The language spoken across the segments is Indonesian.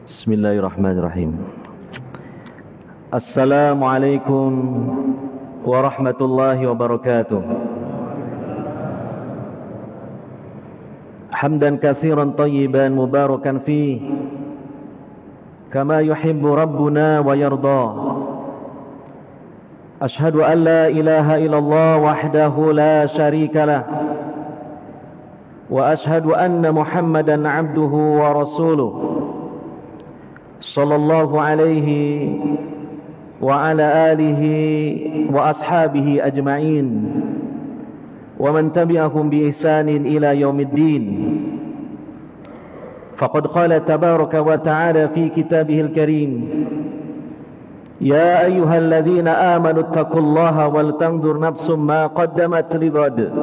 Bismillahirrahmanirrahim. Assalamualaikum warahmatullahi wabarakatuh. Hamdan katsiran tayyiban mubarakan fi kama yuhibbu rabbuna wa yarda. Ashhadu an la ilaha illallah wahdahu la syarika lah wa ashhadu anna Muhammadan abduhu wa rasuluh sallallahu alaihi wa ala alihi wa ashabihi ajma'in wa man tabi'ahum bi ihsanin ila yaumiddin. Faqad qala tabaraka wa ta'ala fi kitabihil karim, ya ayyuhalladzina amanu taqullaha wal tanzur nafsum ma qaddamat lighad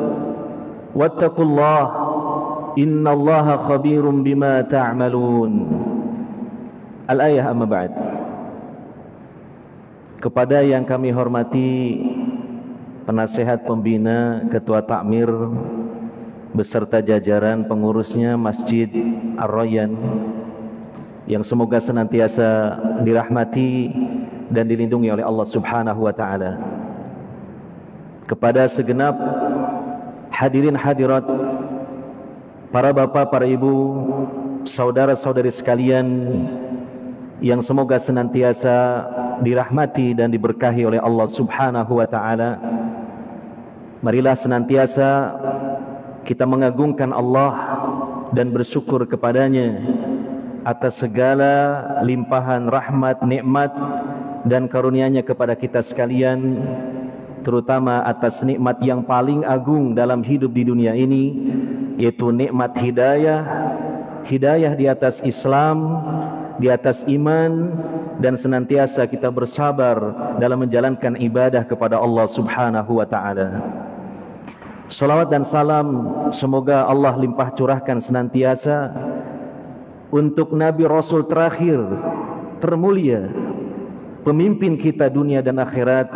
wattaqullaha innallaha khabirum bima ta'malun. Al-ayah amma ba'd. Kepada yang kami hormati penasehat pembina, ketua takmir beserta jajaran pengurusnya Masjid Ar-Rayyan yang semoga senantiasa dirahmati dan dilindungi oleh Allah Subhanahu wa taala. Kepada segenap hadirin hadirat, para bapak, para ibu, saudara-saudari sekalian yang semoga senantiasa dirahmati dan diberkahi oleh Allah Subhanahu wa taala. Marilah senantiasa kita mengagungkan Allah dan bersyukur kepadanya atas segala limpahan rahmat, nikmat dan karunia-Nya kepada kita sekalian, terutama atas nikmat yang paling agung dalam hidup di dunia ini, yaitu nikmat hidayah. Hidayah di atas Islam, di atas iman, dan senantiasa kita bersabar dalam menjalankan ibadah kepada Allah Subhanahu wa taala. Salawat dan salam semoga Allah limpah curahkan senantiasa untuk Nabi Rasul terakhir termulia, pemimpin kita dunia dan akhirat,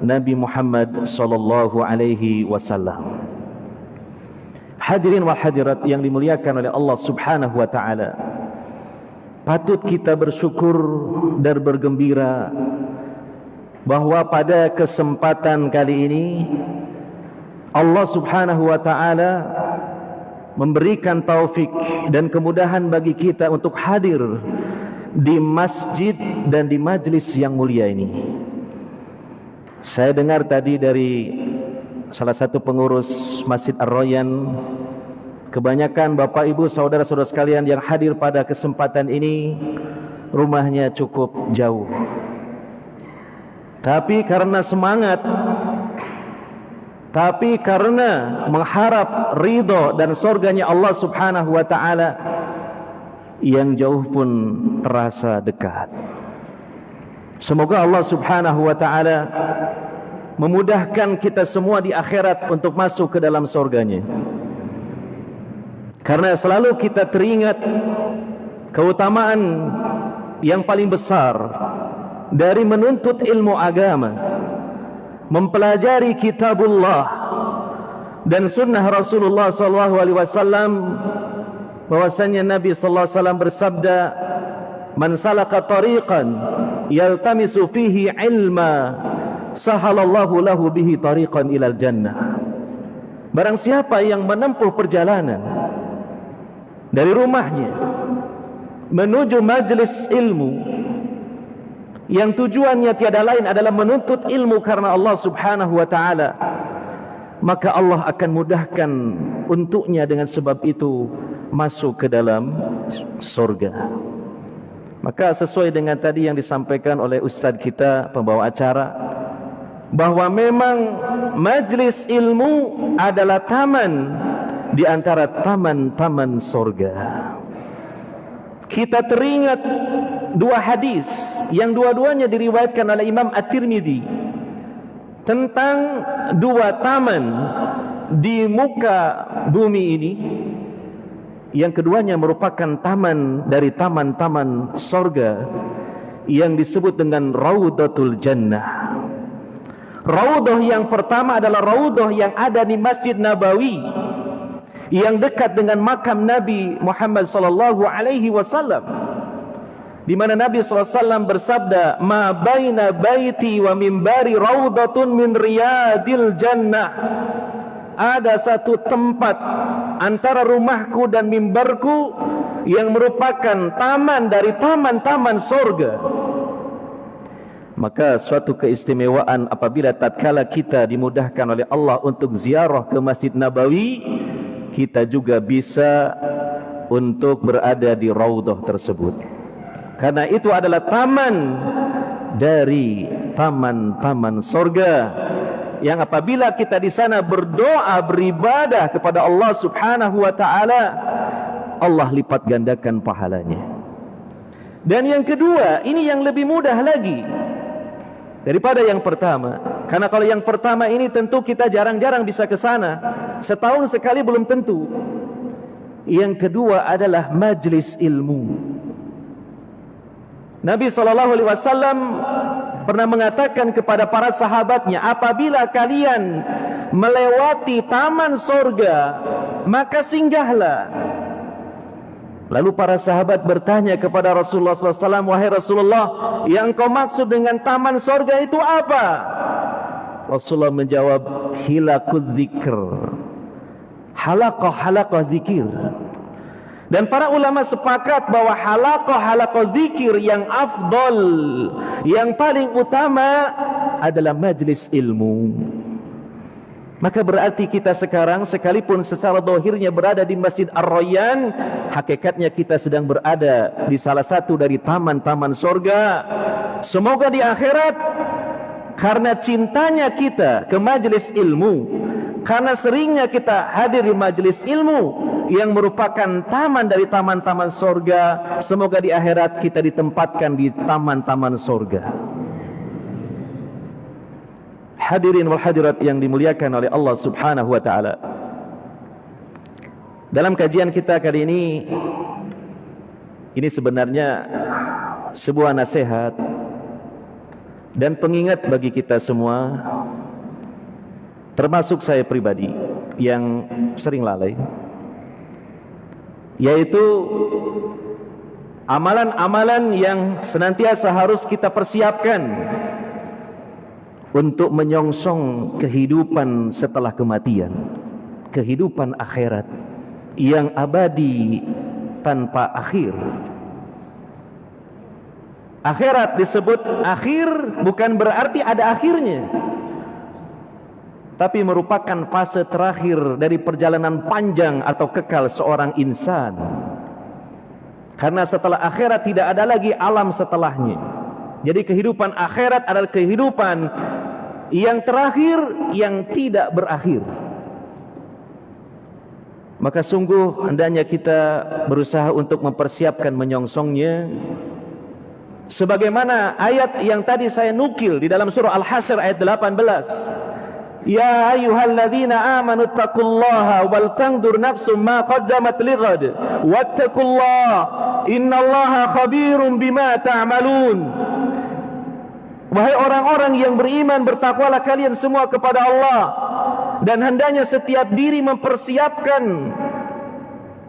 Nabi Muhammad sallallahu alaihi wasallam. Hadirin wal hadirat yang dimuliakan oleh Allah Subhanahu wa taala, patut kita bersyukur dan bergembira bahwa pada kesempatan kali ini Allah Subhanahu wa taala memberikan taufik dan kemudahan bagi kita untuk hadir di masjid dan di majlis yang mulia ini. Saya dengar tadi dari salah satu pengurus Masjid Ar-Rayyan, kebanyakan bapak ibu saudara-saudara sekalian yang hadir pada kesempatan ini rumahnya cukup jauh, tapi karena semangat, tapi karena mengharap ridho dan surganya Allah Subhanahu wa taala, yang jauh pun terasa dekat. Semoga Allah Subhanahu wa taala memudahkan kita semua di akhirat untuk masuk ke dalam surganya. Karena selalu kita teringat keutamaan yang paling besar dari menuntut ilmu agama, mempelajari kitabullah dan sunnah Rasulullah SAW, bahwasanya Nabi SAW bersabda, man salaka tariqan yaltamisu fihi ilma sahalallahu lahu bihi tariqan ilal jannah. Barang siapa yang menempuh perjalanan dari rumahnya menuju majlis ilmu yang tujuannya tiada lain adalah menuntut ilmu karena Allah Subhanahu wa taala, maka Allah akan mudahkan untuknya dengan sebab itu masuk ke dalam surga. Maka sesuai dengan tadi yang disampaikan oleh ustaz kita pembawa acara, bahwa memang majlis ilmu adalah taman di antara taman-taman surga. Kita teringat dua hadis yang dua-duanya diriwayatkan oleh Imam At-Tirmidzi tentang dua taman di muka bumi ini. Yang keduanya merupakan taman dari taman-taman surga yang disebut dengan Raudatul Jannah. Raudhah yang pertama adalah raudhah yang ada di Masjid Nabawi yang dekat dengan makam Nabi Muhammad sallallahu alaihi wasallam. di mana Nabi SAW bersabda, ma baina baiti wa mimbari raudatun min riyadil jannah. Ada satu tempat antara rumahku dan mimbarku yang merupakan taman dari taman-taman surga. Maka suatu keistimewaan apabila tatkala kita dimudahkan oleh Allah untuk ziarah ke Masjid Nabawi, kita juga bisa untuk berada di raudhah tersebut. Karena itu adalah taman dari taman-taman surga, yang apabila kita di sana berdoa, beribadah kepada Allah Subhanahu wa taala, Allah lipat gandakan pahalanya. Dan yang kedua, ini yang lebih mudah lagi daripada yang pertama. Karena kalau yang pertama ini tentu kita jarang-jarang bisa ke sana, setahun sekali belum tentu. Yang kedua adalah majlis ilmu. Nabi SAW pernah mengatakan kepada para sahabatnya, apabila kalian melewati taman surga, maka singgahlah. Lalu para sahabat bertanya kepada Rasulullah SAW, wahai Rasulullah, yang kau maksud dengan taman surga itu apa? Rasulullah menjawab, hilakuz zikr, halaqah zikir. Dan para ulama sepakat bahwa halaqah zikir yang afdal, yang paling utama adalah majlis ilmu. Maka berarti kita sekarang sekalipun secara zahirnya berada di Masjid Ar-Rayyan, hakikatnya kita sedang berada di salah satu dari taman-taman surga. Semoga di akhirat, karena cintanya kita ke majlis ilmu, karena seringnya kita hadir di majlis ilmu yang merupakan taman dari taman-taman surga, semoga di akhirat kita ditempatkan di taman-taman surga. Hadirin wal hadirat yang dimuliakan oleh Allah Subhanahu wa taala. Dalam kajian kita kali ini sebenarnya sebuah nasihat dan pengingat bagi kita semua, termasuk saya pribadi yang sering lalai, yaitu amalan-amalan yang senantiasa harus kita persiapkan untuk menyongsong kehidupan setelah kematian, kehidupan akhirat yang abadi tanpa akhir. Akhirat disebut akhir bukan berarti ada akhirnya, tapi merupakan fase terakhir dari perjalanan panjang atau kekal seorang insan. Karena setelah akhirat tidak ada lagi alam setelahnya. Jadi kehidupan akhirat adalah kehidupan yang terakhir, yang tidak berakhir. Maka sungguh hendaknya kita berusaha untuk mempersiapkan menyongsongnya, sebagaimana ayat yang tadi saya nukil di dalam surah Al-Hasr ayat 18. Ya ayyuhalladzina amanu taqullaha wal tandur nafsum ma qaddamat lighad wattaqullaha innallaha khabirum bima ta'malun. Wahai orang-orang yang beriman, bertakwalah kalian semua kepada Allah, dan hendaknya setiap diri mempersiapkan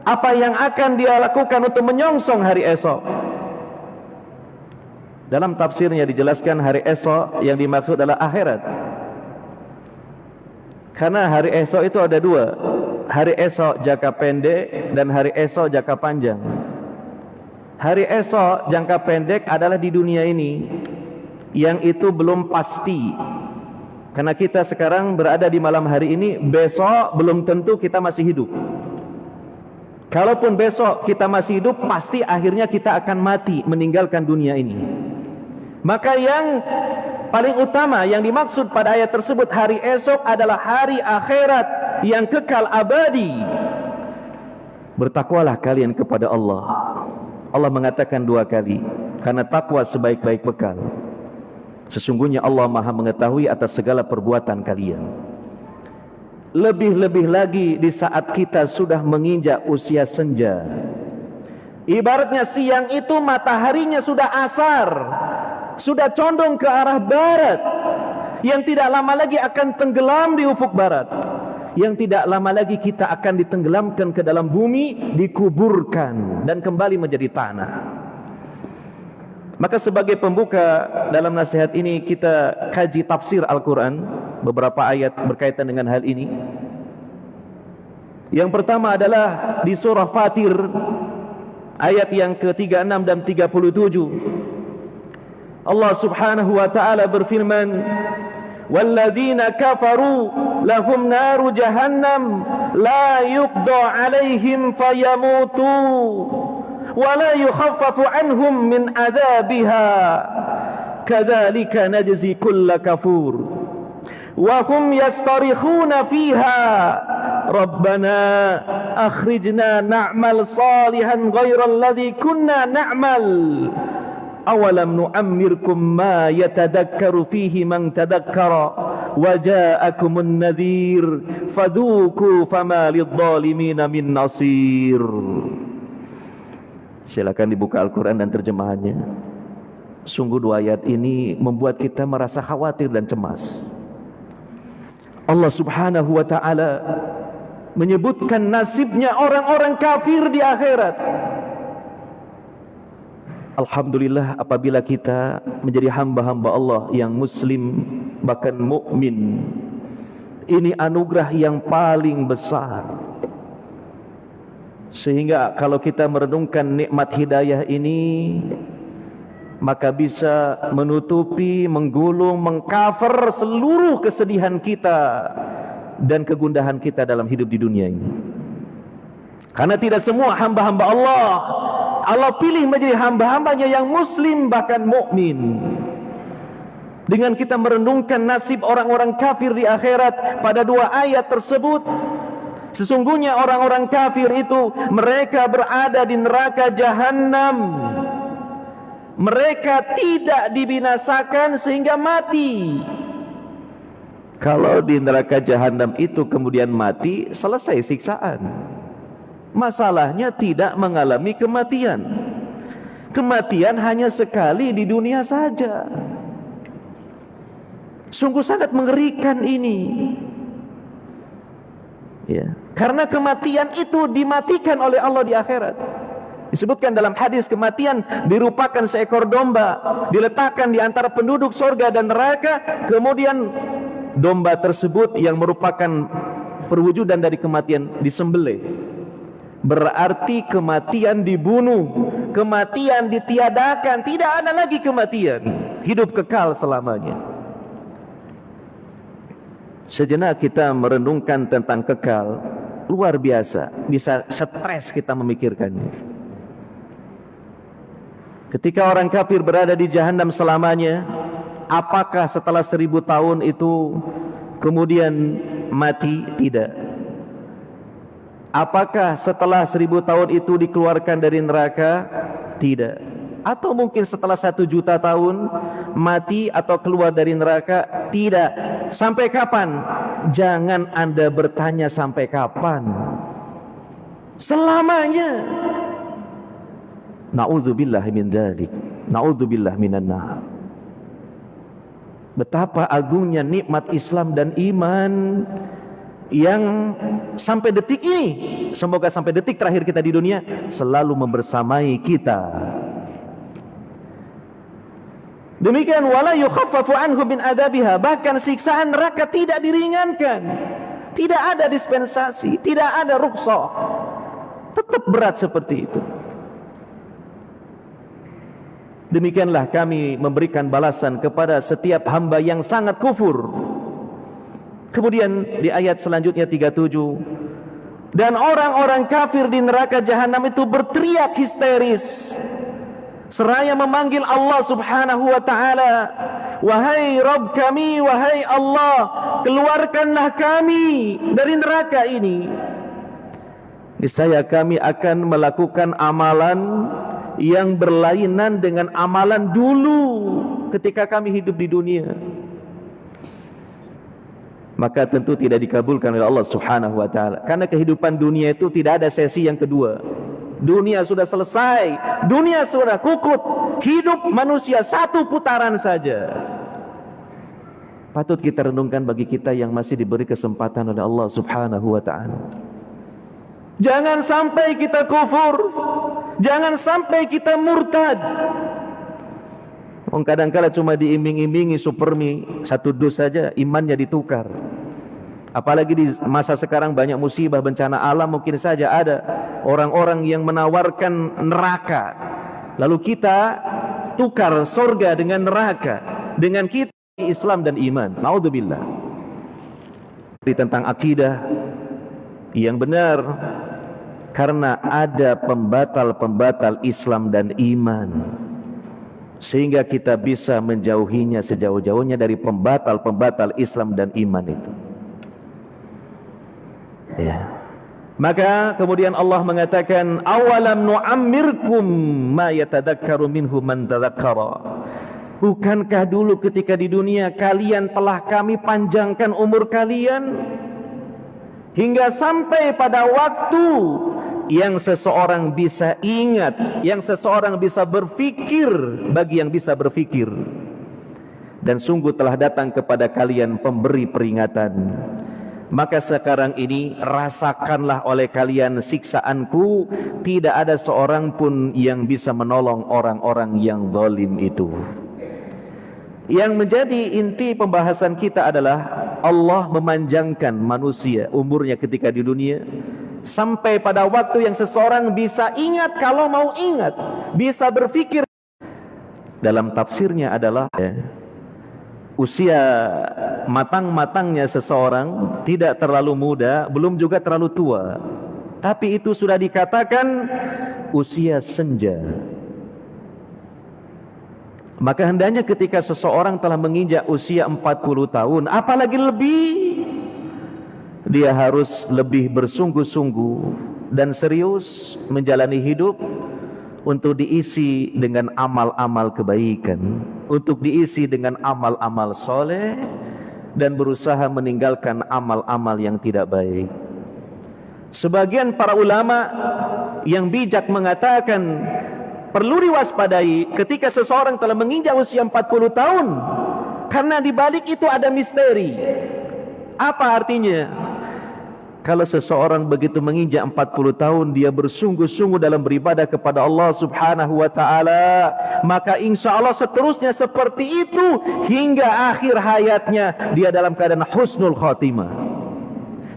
apa yang akan dia lakukan untuk menyongsong hari esok. Dalam tafsirnya dijelaskan hari esok yang dimaksud adalah akhirat. Karena hari esok itu ada dua, hari esok jangka pendek dan hari esok jangka panjang. Hari esok jangka pendek adalah di dunia ini, yang itu belum pasti. Karena kita sekarang berada di malam hari ini, besok belum tentu kita masih hidup. Kalaupun besok kita masih hidup, pasti akhirnya kita akan mati, meninggalkan dunia ini. Maka yang paling utama yang dimaksud pada ayat tersebut, hari esok, adalah hari akhirat yang kekal abadi. Bertakwalah kalian kepada Allah. Allah mengatakan dua kali, karena takwa sebaik-baik bekal. Sesungguhnya Allah Maha mengetahui atas segala perbuatan kalian. Lebih-lebih lagi di saat kita sudah menginjak usia senja. Ibaratnya siang itu mataharinya sudah asar, sudah condong ke arah barat, yang tidak lama lagi akan tenggelam di ufuk barat, yang tidak lama lagi kita akan ditenggelamkan ke dalam bumi, dikuburkan dan kembali menjadi tanah. Maka sebagai pembuka dalam nasihat ini kita kaji tafsir Al-Quran, beberapa ayat berkaitan dengan hal ini. Yang pertama adalah di surah Fatir ayat yang ke-36 dan 37. Allah Subhanahu wa taala berfirman, "Walladzina kafaru lahum naru jahannam la yuqda 'alaihim fayamutu wa la yukhaffafu 'anhum min 'adzabiha kadzalika najzi kulla kafur wa hum yastarikhuna fiha rabbana akhrijna na'mal salihan ghairal ladzi kunna na'mal awalam nu'ammirkum ma yatadakkaru fihi man tadakkara wa ja'akumun nadhir fadhuku fama lidh-dhalimina min nasir." Silakan dibuka Al-Quran dan terjemahannya. Sungguh dua ayat ini membuat kita merasa khawatir dan cemas. Allah Subhanahu wa ta'ala menyebutkan nasibnya orang-orang kafir di akhirat. Alhamdulillah apabila kita menjadi hamba-hamba Allah yang muslim, bahkan mukmin, ini anugerah yang paling besar. Sehingga kalau kita merenungkan nikmat hidayah ini, maka bisa menutupi, menggulung, mengcover seluruh kesedihan kita dan kegundahan kita dalam hidup di dunia ini. Karena tidak semua hamba-hamba Allah pilih menjadi hamba-hambanya yang muslim bahkan mukmin. Dengan kita merenungkan nasib orang-orang kafir di akhirat pada dua ayat tersebut, sesungguhnya orang-orang kafir itu mereka berada di neraka jahanam. Mereka tidak dibinasakan sehingga mati. Kalau di neraka jahanam itu kemudian mati, selesai siksaan. Masalahnya tidak mengalami kematian. Kematian hanya sekali di dunia saja. Sungguh sangat mengerikan ini. Ya, karena kematian itu dimatikan oleh Allah di akhirat. Disebutkan dalam hadis, kematian dirupakan seekor domba diletakkan di antara penduduk surga dan neraka, kemudian domba tersebut yang merupakan perwujudan dari kematian disembelih. Berarti kematian dibunuh, kematian ditiadakan, tidak ada lagi kematian, hidup kekal selamanya. Sejenak kita merenungkan tentang kekal, luar biasa, bisa stres kita memikirkannya. Ketika orang kafir berada di jahanam selamanya, apakah setelah 1000 tahun itu kemudian mati? Tidak. Apakah setelah 1000 tahun itu dikeluarkan dari neraka? Tidak. Atau mungkin setelah 1 juta tahun mati atau keluar dari neraka? Tidak. Sampai kapan? Jangan Anda bertanya sampai kapan. Selamanya. Na'udzubillah min dzalik. Na'udzubillah minan nar. Betapa agungnya nikmat Islam dan iman yang sampai detik ini, semoga sampai detik terakhir kita di dunia, selalu membersamai kita. Demikian wala yukhaffafu anhu min adabiha, bahkan siksaan neraka tidak diringankan. Tidak ada dispensasi, tidak ada rukhsah. Tetap berat seperti itu. Demikianlah kami memberikan balasan kepada setiap hamba yang sangat kufur. Kemudian di ayat selanjutnya 37, dan orang-orang kafir di neraka jahanam itu berteriak histeris seraya memanggil Allah Subhanahu wa ta'ala, "Wahai Rabb kami, wahai Allah, keluarkanlah kami dari neraka ini. Niscaya kami akan melakukan amalan yang berlainan dengan amalan dulu ketika kami hidup di dunia." Maka tentu tidak dikabulkan oleh Allah Subhanahu wa ta'ala, karena kehidupan dunia itu tidak ada sesi yang kedua. Dunia sudah selesai, dunia sudah kukut. Hidup manusia satu putaran saja. Patut kita renungkan bagi kita yang masih diberi kesempatan oleh Allah Subhanahu wa ta'ala. Jangan sampai kita kufur, jangan sampai kita murtad. Kadang-kala cuma diiming-imingi supermi 1 dus saja imannya ditukar. Apalagi di masa sekarang banyak musibah bencana alam, mungkin saja ada orang-orang yang menawarkan neraka, lalu kita tukar surga dengan neraka dengan kita Islam dan iman. Naudzubillah. Tentang akidah yang benar, karena ada pembatal-pembatal Islam dan iman, sehingga kita bisa menjauhinya sejauh-jauhnya dari pembatal-pembatal Islam dan iman itu. Ya. Maka kemudian Allah mengatakan, awalam nu'ammirkum ma yatadakkaru minhu man tadzakkara. Bukankah dulu ketika di dunia kalian telah kami panjangkan umur kalian hingga sampai pada waktu yang seseorang bisa ingat, yang seseorang bisa berfikir, bagi yang bisa berfikir. Dan sungguh telah datang kepada kalian pemberi peringatan. Maka sekarang ini rasakanlah oleh kalian siksaanku. Tidak ada seorang pun yang bisa menolong orang-orang yang zalim itu. Yang menjadi inti pembahasan kita adalah Allah memanjangkan manusia umurnya ketika di dunia sampai pada waktu yang seseorang bisa ingat, kalau mau ingat, bisa berfikir. Dalam tafsirnya adalah usia matang-matangnya seseorang tidak terlalu muda, belum juga terlalu tua, tapi itu sudah dikatakan usia senja. Maka hendaknya ketika seseorang telah menginjak usia 40 tahun, apalagi lebih, dia harus lebih bersungguh-sungguh dan serius menjalani hidup untuk diisi dengan amal-amal kebaikan, untuk diisi dengan amal-amal soleh, dan berusaha meninggalkan amal-amal yang tidak baik. Sebagian para ulama yang bijak mengatakan perlu diwaspadai ketika seseorang telah menginjak usia 40 tahun, karena di balik itu ada misteri. Apa artinya? Kalau seseorang begitu menginjak 40 tahun, dia bersungguh-sungguh dalam beribadah kepada Allah subhanahu wa ta'ala, maka insya Allah seterusnya seperti itu hingga akhir hayatnya dia dalam keadaan husnul khotimah.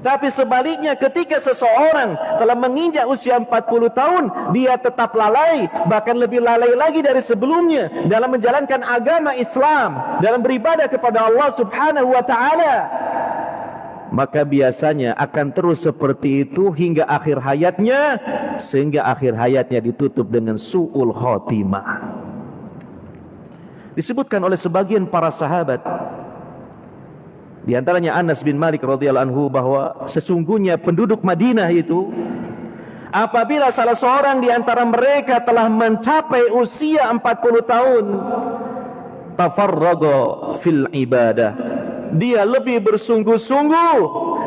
Tapi sebaliknya, ketika seseorang telah menginjak usia 40 tahun, dia tetap lalai, bahkan lebih lalai lagi dari sebelumnya dalam menjalankan agama Islam, dalam beribadah kepada Allah subhanahu wa ta'ala, maka biasanya akan terus seperti itu hingga akhir hayatnya, sehingga akhir hayatnya ditutup dengan su'ul khotimah. Disebutkan oleh sebagian para sahabat, di antaranya Anas bin Malik radhiyallahu anhu, bahwa sesungguhnya penduduk Madinah itu, apabila salah seorang di antara mereka telah mencapai usia 40 tahun, tafarraga fil ibadah, dia lebih bersungguh-sungguh,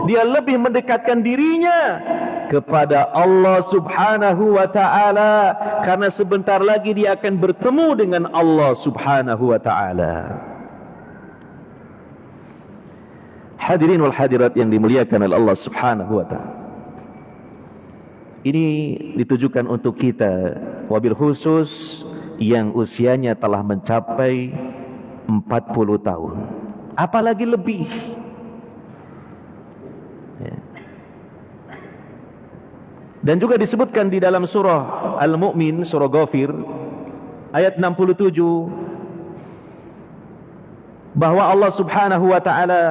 dia lebih mendekatkan dirinya kepada Allah subhanahu wa ta'ala, karena sebentar lagi dia akan bertemu dengan Allah subhanahu wa ta'ala. Hadirin wal hadirat yang dimuliakan oleh Allah subhanahu wa ta'ala, ini ditujukan untuk kita, wabil khusus yang usianya telah mencapai 40 tahun, apalagi lebih. Dan juga disebutkan di dalam surah Al-Mu'min, surah Ghafir, ayat 67, bahwa Allah subhanahu wa ta'ala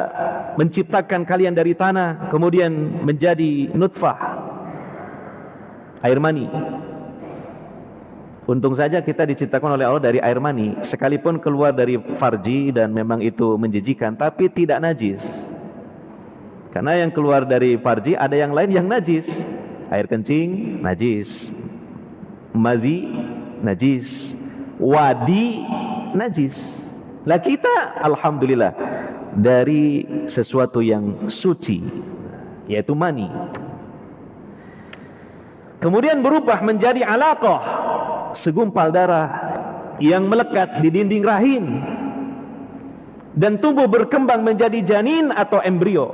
menciptakan kalian dari tanah, kemudian menjadi nutfah, air mani. Untung saja kita diciptakan oleh Allah dari air mani, sekalipun keluar dari farji dan memang itu menjijikan, tapi tidak najis. Karena yang keluar dari farji ada yang lain yang najis. Air kencing najis, mazi najis, wadi najis. Lah kita alhamdulillah dari sesuatu yang suci, yaitu mani. Kemudian berubah menjadi alaqah, segumpal darah yang melekat di dinding rahim dan tumbuh berkembang menjadi janin atau embrio.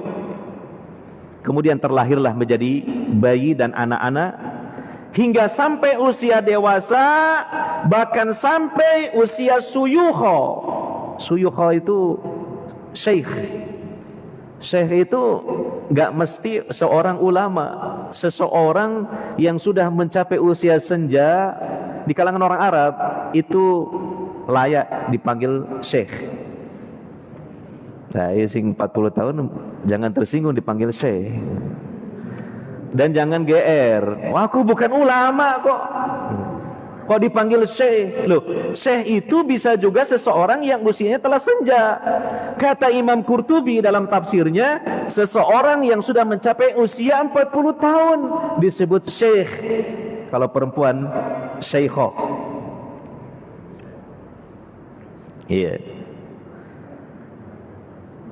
Kemudian terlahirlah menjadi bayi dan anak-anak hingga sampai usia dewasa, bahkan sampai usia suyukho. Suyukho itu syekh. Syekh itu gak mesti seorang ulama. Seseorang yang sudah mencapai usia senja di kalangan orang Arab itu layak dipanggil syekh. Nah, sing 40 tahun jangan tersinggung dipanggil syekh. Dan jangan GR. Wah, aku bukan ulama kok dipanggil syekh. Loh, syekh itu bisa juga seseorang yang usianya telah senja. Kata Imam Qurtubi dalam tafsirnya, seseorang yang sudah mencapai usia 40 tahun disebut syekh. Kalau perempuan, syeikhoh. Iya.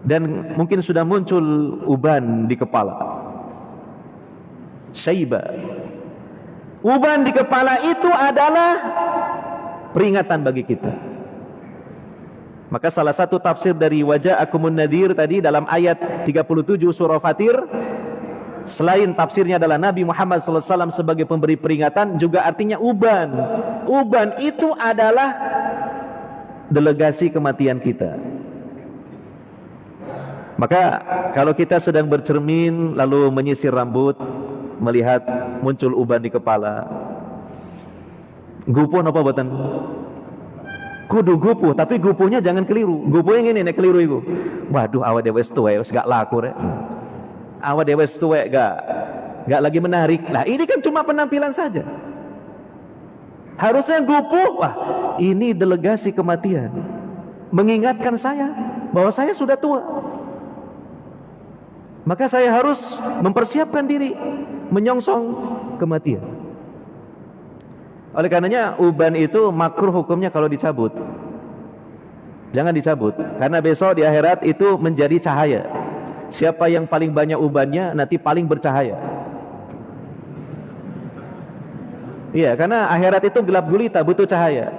Dan mungkin sudah muncul uban di kepala. Syaiba. Uban di kepala itu adalah peringatan bagi kita. Maka salah satu tafsir dari Waja'akumun nadhir tadi dalam ayat 37 surah Fatir, selain tafsirnya adalah Nabi Muhammad SAW sebagai pemberi peringatan, juga artinya uban. Uban itu adalah delegasi kematian kita. Maka kalau kita sedang bercermin lalu menyisir rambut, melihat muncul uban di kepala, gupuh apa buatan? Kudu gupuh, tapi gupuhnya jangan keliru. Gupuhnya ini nek keliru itu. Waduh, awak dewe wis tuwek, wis gak laku rek. Awak dewe wis tuwek gak lagi menarik. Nah, ini kan cuma penampilan saja. Harusnya gupuh, wah, ini delegasi kematian. Mengingatkan saya bahwa saya sudah tua. Maka saya harus mempersiapkan diri menyongsong kematian. Oleh karenanya uban itu makruh hukumnya kalau dicabut. Jangan dicabut, karena besok di akhirat itu menjadi cahaya. Siapa yang paling banyak ubannya nanti paling bercahaya. Iya, karena akhirat itu gelap gulita, butuh cahaya.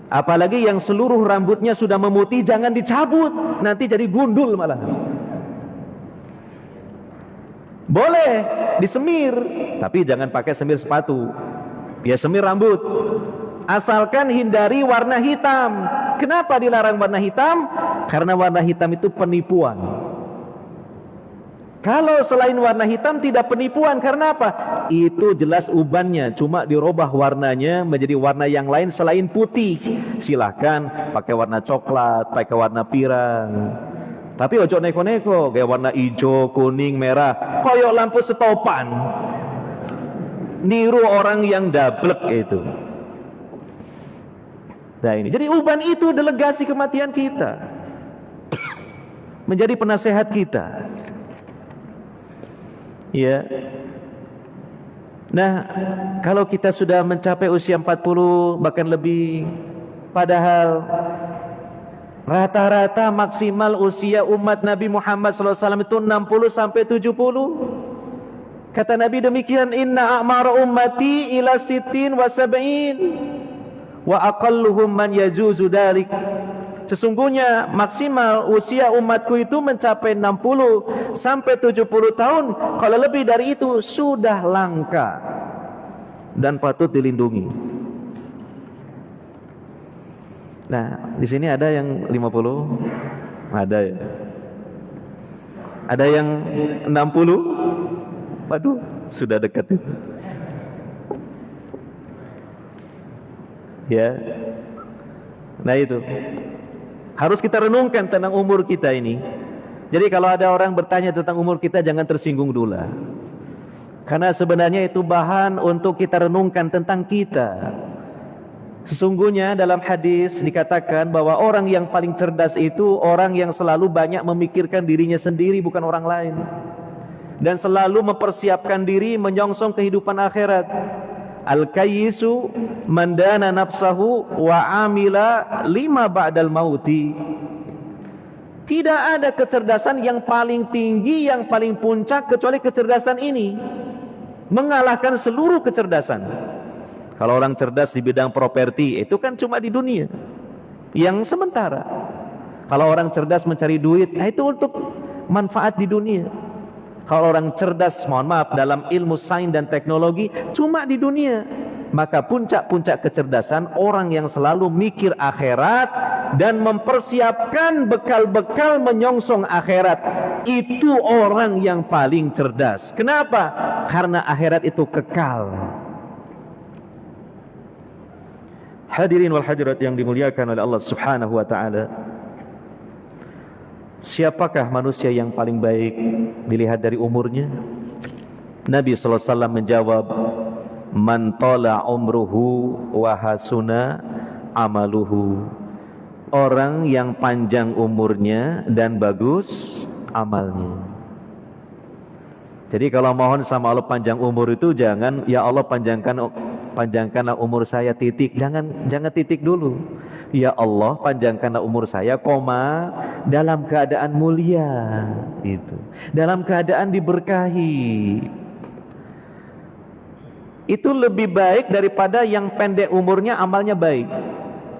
Apalagi yang seluruh rambutnya sudah memutih, jangan dicabut, nanti jadi gundul malah. Boleh disemir, tapi jangan pakai semir sepatu. Ya semir rambut. Asalkan hindari warna hitam. Kenapa dilarang warna hitam? Karena warna hitam itu penipuan. Kalau selain warna hitam tidak penipuan, karena apa? Itu jelas ubannya, cuma dirubah warnanya menjadi warna yang lain selain putih. Silahkan pakai warna coklat, pakai warna pirang. Tapi ojo neko-neko, kayak warna hijau, kuning, merah, koyok lampu setopan. Niru orang yang dablek itu. Nah ini, jadi uban itu delegasi kematian kita. Menjadi penasehat kita. Ya. Nah, kalau kita sudah mencapai usia 40 bahkan lebih, padahal rata-rata maksimal usia umat Nabi Muhammad SAW itu 60 sampai 70. Kata Nabi demikian, inna a'mara ummati ila sittin wa sab'in wa aqalluhum man yajuzu dalik. Sesungguhnya maksimal usia umatku itu mencapai 60 sampai 70 tahun. Kalau lebih dari itu sudah langka dan patut dilindungi. Nah, di sini ada yang 50, ada ya. Ada yang 60. Waduh, sudah dekat itu. Ya. Nah itu. Harus kita renungkan tentang umur kita ini. Jadi kalau ada orang bertanya tentang umur kita, jangan tersinggung dulu. Karena sebenarnya itu bahan untuk kita renungkan tentang kita. Sesungguhnya dalam hadis dikatakan bahwa orang yang paling cerdas itu orang yang selalu banyak memikirkan dirinya sendiri, bukan orang lain. Dan selalu mempersiapkan diri menyongsong kehidupan akhirat. Al-kayyisu man dana nafsahu wa amila lima ba'dal mauti. Tidak ada kecerdasan yang paling tinggi, yang paling puncak kecuali kecerdasan ini. Mengalahkan seluruh kecerdasan. Kalau orang cerdas di bidang properti, itu kan cuma di dunia yang sementara. Kalau orang cerdas mencari duit, nah itu untuk manfaat di dunia. Kalau orang cerdas, mohon maaf, dalam ilmu sains dan teknologi cuma di dunia. Maka puncak-puncak kecerdasan orang yang selalu mikir akhirat dan mempersiapkan bekal-bekal menyongsong akhirat. Itu orang yang paling cerdas. Kenapa? Karena akhirat itu kekal. Hadirin wal hadirat yang dimuliakan oleh Allah Subhanahu wa taala. Siapakah manusia yang paling baik dilihat dari umurnya? Nabi sallallahu alaihi wasallam menjawab, "Man tala umruhu wa hasuna amaluhu." Orang yang panjang umurnya dan bagus amalnya. Jadi kalau mohon sama Allah panjang umur itu jangan, ya Allah panjangkanlah umur saya titik. Jangan titik dulu. Ya Allah panjangkanlah umur saya, koma, dalam keadaan mulia itu. Dalam keadaan diberkahi. Itu lebih baik daripada yang pendek umurnya amalnya baik.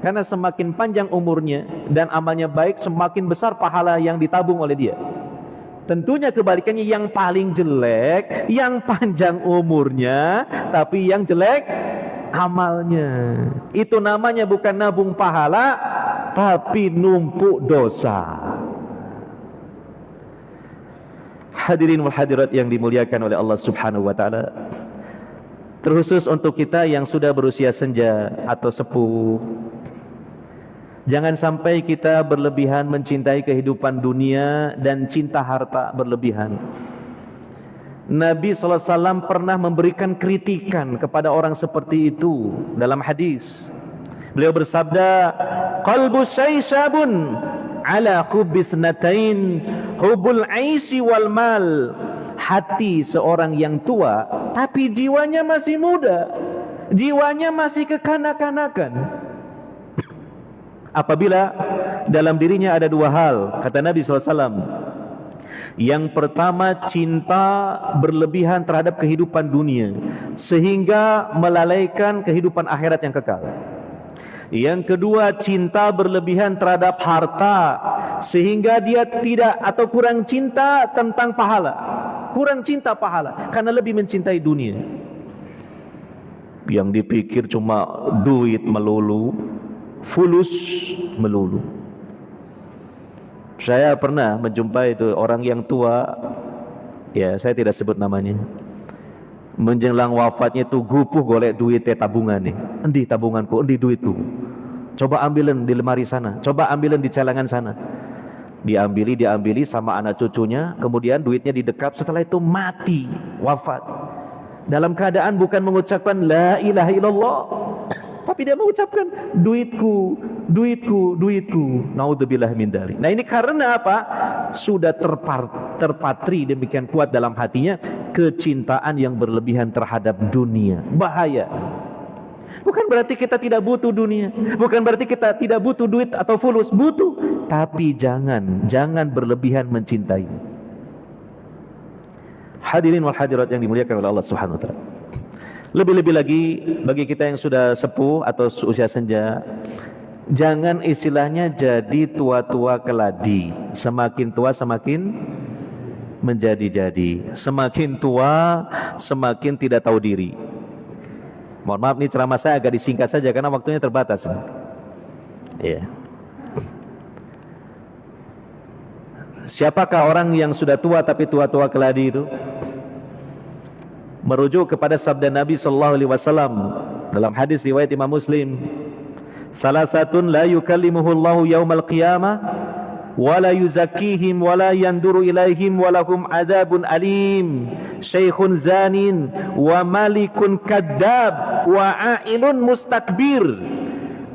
Karena semakin panjang umurnya dan amalnya baik, semakin besar pahala yang ditabung oleh dia. Tentunya kebalikannya, yang paling jelek yang panjang umurnya tapi yang jelek amalnya. Itu namanya bukan nabung pahala tapi numpuk dosa. Hadirin wal hadirat yang dimuliakan oleh Allah Subhanahu wa taala. Terkhusus untuk kita yang sudah berusia senja atau sepuh, jangan sampai kita berlebihan mencintai kehidupan dunia dan cinta harta berlebihan. Nabi SAW pernah memberikan kritikan kepada orang seperti itu dalam hadis. Beliau bersabda, "Qalbu syaishabun ala hubbis natain, hubbul aisi wal mal." Hati seorang yang tua tapi jiwanya masih muda, jiwanya masih kekanak-kanakan. Apabila dalam dirinya ada dua hal, kata Nabi SAW. Yang pertama, cinta berlebihan terhadap kehidupan dunia sehingga melalaikan kehidupan akhirat yang kekal. Yang kedua, cinta berlebihan terhadap harta sehingga dia tidak atau kurang cinta tentang pahala. Kurang cinta pahala karena lebih mencintai dunia. Yang dipikir cuma duit melulu, fulus melulu. Saya pernah menjumpai itu orang yang tua, ya saya tidak sebut namanya, menjelang wafatnya itu gupuh golek duitnya tabungan nih. Endi tabunganku, endi duitku. Coba ambilin di lemari sana, coba ambilin di celengan sana. Diambili sama anak cucunya, kemudian duitnya didekap, setelah itu mati, wafat. Dalam keadaan bukan mengucapkan la ilaha illallah, tapi dia mengucapkan duitku, duitku, duitku. Naudzubillah min dzalik. Nah ini karena apa? Sudah terpatri demikian kuat dalam hatinya kecintaan yang berlebihan terhadap dunia. Bahaya. Bukan berarti kita tidak butuh dunia, bukan berarti kita tidak butuh duit atau fulus, butuh, tapi jangan berlebihan mencintai. Hadirin wal hadirat yang dimuliakan oleh Allah Subhanahu wa taala. Lebih-lebih lagi bagi kita yang sudah sepuh atau usia senja, jangan istilahnya jadi tua-tua keladi. Semakin tua semakin menjadi-jadi. Semakin tua semakin tidak tahu diri. Mohon maaf nih ceramah saya agak disingkat saja karena waktunya terbatas. Iya. Siapakah orang yang sudah tua tapi tua-tua keladi itu? Merujuk kepada sabda Nabi sallallahu alaihi wasallam dalam hadis riwayat Imam Muslim, "Salasatun la yukallimuhullahu yaumal qiyamah wa la yuzakkihim wa la yanduru ilaihim wa lahum adzabun alim, syaikhun zanin wa malikun kadzab wa ailun mustakbir."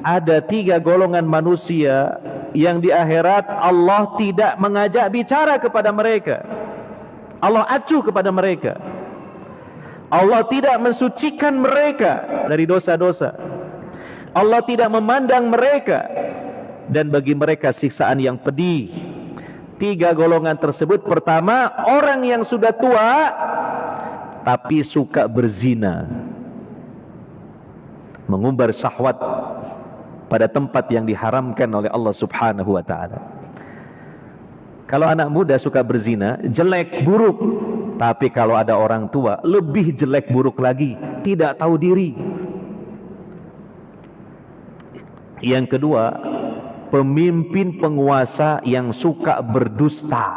Ada 3 golongan manusia yang di akhirat Allah tidak mengajak bicara kepada mereka. Allah acuh kepada mereka. Allah tidak mensucikan mereka dari dosa-dosa. Allah tidak memandang mereka, dan bagi mereka siksaan yang pedih. 3 golongan tersebut, pertama, orang yang sudah tua tapi suka berzina, mengumbar syahwat pada tempat yang diharamkan oleh Allah Subhanahu wa taala. Kalau anak muda suka berzina, jelek, buruk, Tapi kalau ada orang tua, lebih jelek buruk lagi, tidak tahu diri. Yang kedua, pemimpin penguasa yang suka berdusta.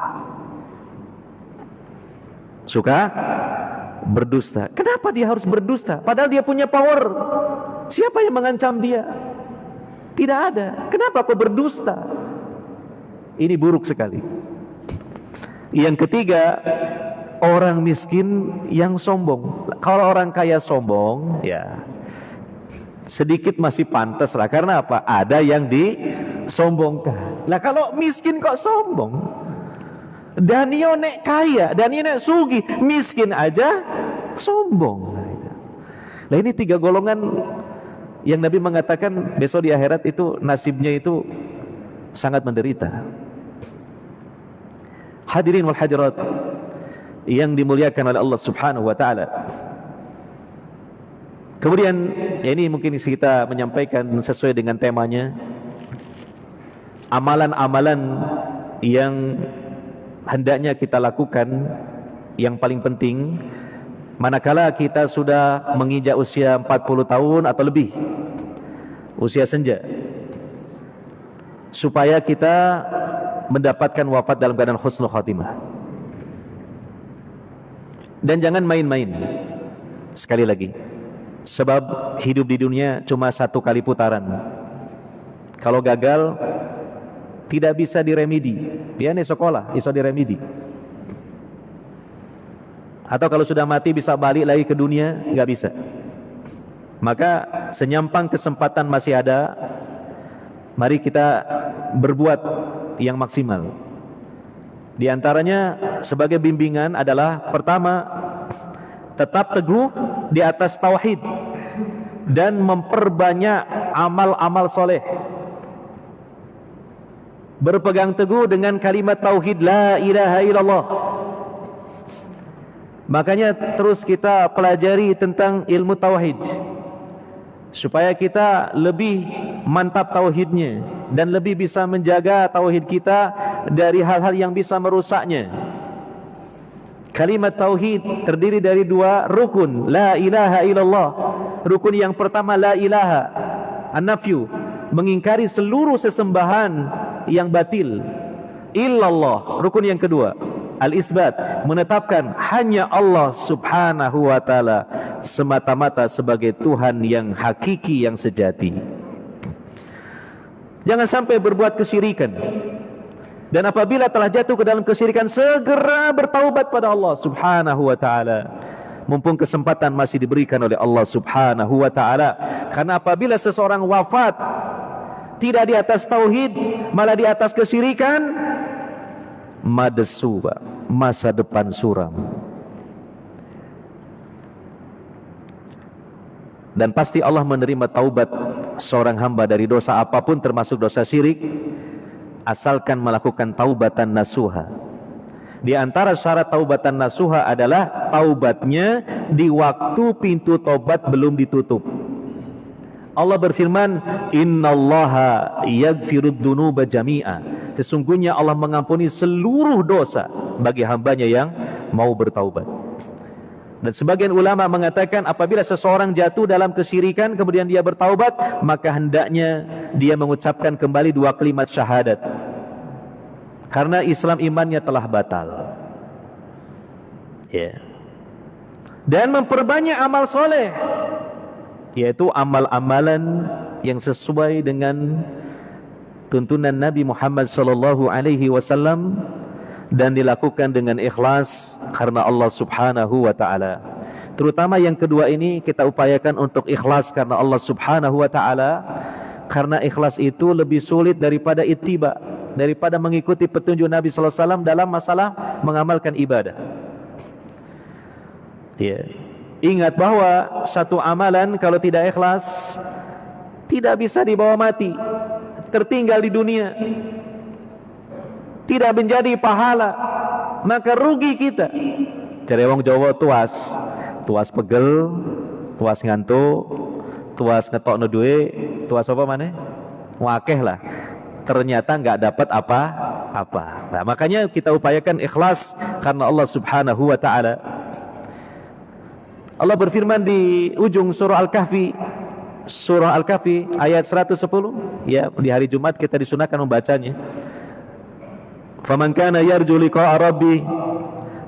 Suka berdusta. Kenapa dia harus berdusta? Padahal dia punya power. Siapa yang mengancam dia? Tidak ada. Kenapa kau berdusta? Ini buruk sekali. Yang ketiga, orang miskin yang sombong. Kalau orang kaya sombong, ya sedikit masih pantas lah. Karena apa? Ada yang disombongkan. Lah kalau miskin kok sombong? Danio nek kaya, Danio nek sugi, miskin aja sombong. Nah ini 3 golongan yang Nabi mengatakan besok di akhirat itu nasibnya itu sangat menderita. Hadirin wal hadirat yang dimuliakan oleh Allah Subhanahu wa taala. Kemudian ya ini mungkin kita menyampaikan sesuai dengan temanya, amalan-amalan yang hendaknya kita lakukan yang paling penting manakala kita sudah menginjak usia 40 tahun atau lebih, usia senja, supaya kita mendapatkan wafat dalam keadaan husnul khatimah. Dan jangan main-main. Sekali lagi, sebab hidup di dunia cuma 1 kali putaran. Kalau gagal tidak bisa diremedi. Dia nih sekolah, bisa diremedi. Atau kalau sudah mati bisa balik lagi ke dunia, nggak bisa. Maka senyampang kesempatan masih ada, mari kita berbuat yang maksimal. Di antaranya sebagai bimbingan adalah pertama, tetap teguh di atas tauhid dan memperbanyak amal-amal soleh. Berpegang teguh dengan kalimat tauhid la ilaha illallah. Makanya terus kita pelajari tentang ilmu tauhid supaya kita lebih mantap tauhidnya dan lebih bisa menjaga tauhid kita dari hal-hal yang bisa merusaknya. Kalimat tauhid terdiri dari 2 rukun, la ilaha illallah. Rukun yang pertama la ilaha, an-nafyu, mengingkari seluruh sesembahan yang batil. Illallah, rukun yang kedua, al-isbat, menetapkan hanya Allah Subhanahu wa taala semata-mata sebagai Tuhan yang hakiki, yang sejati. Jangan sampai berbuat kesyirikan. Dan apabila telah jatuh ke dalam kesyirikan, segera bertaubat pada Allah Subhanahu wa taala. Mumpung kesempatan masih diberikan oleh Allah Subhanahu wa taala. Karena apabila seseorang wafat tidak di atas tauhid, malah di atas kesyirikan, madesu, masa depan suram. Dan pasti Allah menerima taubat seorang hamba dari dosa apapun termasuk dosa syirik, asalkan melakukan taubatan nasuha. Di antara syarat taubatan nasuha adalah taubatnya di waktu pintu taubat belum ditutup. Allah berfirman, innallaha yaghfirud dzunuba jami'a. Sesungguhnya Allah mengampuni seluruh dosa bagi hambanya yang mau bertaubat. Dan sebagian ulama mengatakan apabila seseorang jatuh dalam kesyirikan kemudian dia bertaubat, maka hendaknya dia mengucapkan kembali 2 kalimat syahadat. Karena Islam imannya telah batal. Ya. Dan memperbanyak amal soleh, yaitu amal-amalan yang sesuai dengan tuntunan Nabi Muhammad sallallahu alaihi wasallam dan dilakukan dengan ikhlas karena Allah Subhanahu wa taala. Terutama yang kedua ini kita upayakan untuk ikhlas karena Allah Subhanahu wa taala, karena ikhlas itu lebih sulit daripada ittiba, daripada mengikuti petunjuk Nabi sallallahu alaihi wasallam dalam masalah mengamalkan ibadah. Ya. Ingat bahwa satu amalan kalau tidak ikhlas tidak bisa dibawa mati, tertinggal di dunia, tidak menjadi pahala, maka rugi kita. Cari wong Jawa tuas pegel, tuas ngantuk, tuas ngetokno duwe, tuas apa maneh? Wakeh lah. Ternyata enggak dapat apa. Nah, makanya kita upayakan ikhlas karena Allah Subhanahu wa taala. Allah berfirman di ujung surah Al-Kahfi ayat 110, ya, di hari Jumat kita disunahkan membacanya. Faman kana yarju liqa'a rabbih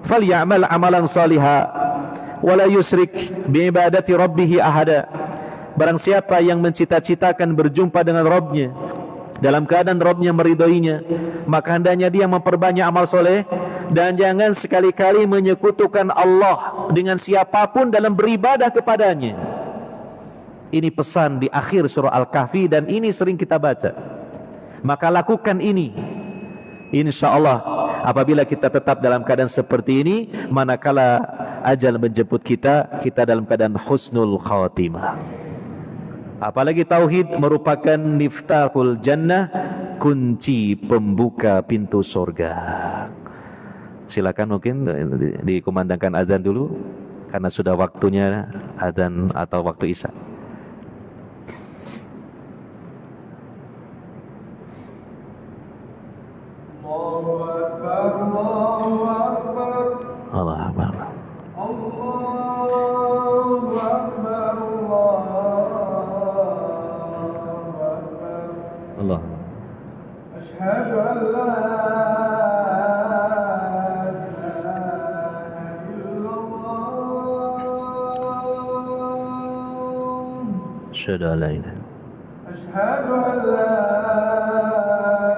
falyamal amalan shalihan wa la yusyrik bi ibadati rabbih ahada. Barang siapa yang mencita-citakan berjumpa dengan Rabbnya dalam keadaan Rabbnya meridhoinya, maka hendaknya dia memperbanyak amal soleh dan jangan sekali-kali menyekutukan Allah dengan siapapun dalam beribadah kepadanya. Ini pesan di akhir surah Al-Kahfi dan ini sering kita baca. Maka lakukan ini. InsyaAllah apabila kita tetap dalam keadaan seperti ini, manakala ajal menjemput kita dalam keadaan husnul khatimah. Apalagi tauhid merupakan miftahul jannah, kunci pembuka pintu surga. Silakan mungkin dikumandangkan azan dulu karena sudah waktunya azan atau waktu isya. Allahu Akbar, Allahu Akbar. Allahu Akbar. Allahu Akbar. Allah. Asyhadu an la ilaha illallah. Asyhadu an la ilaha. Asyhadu an la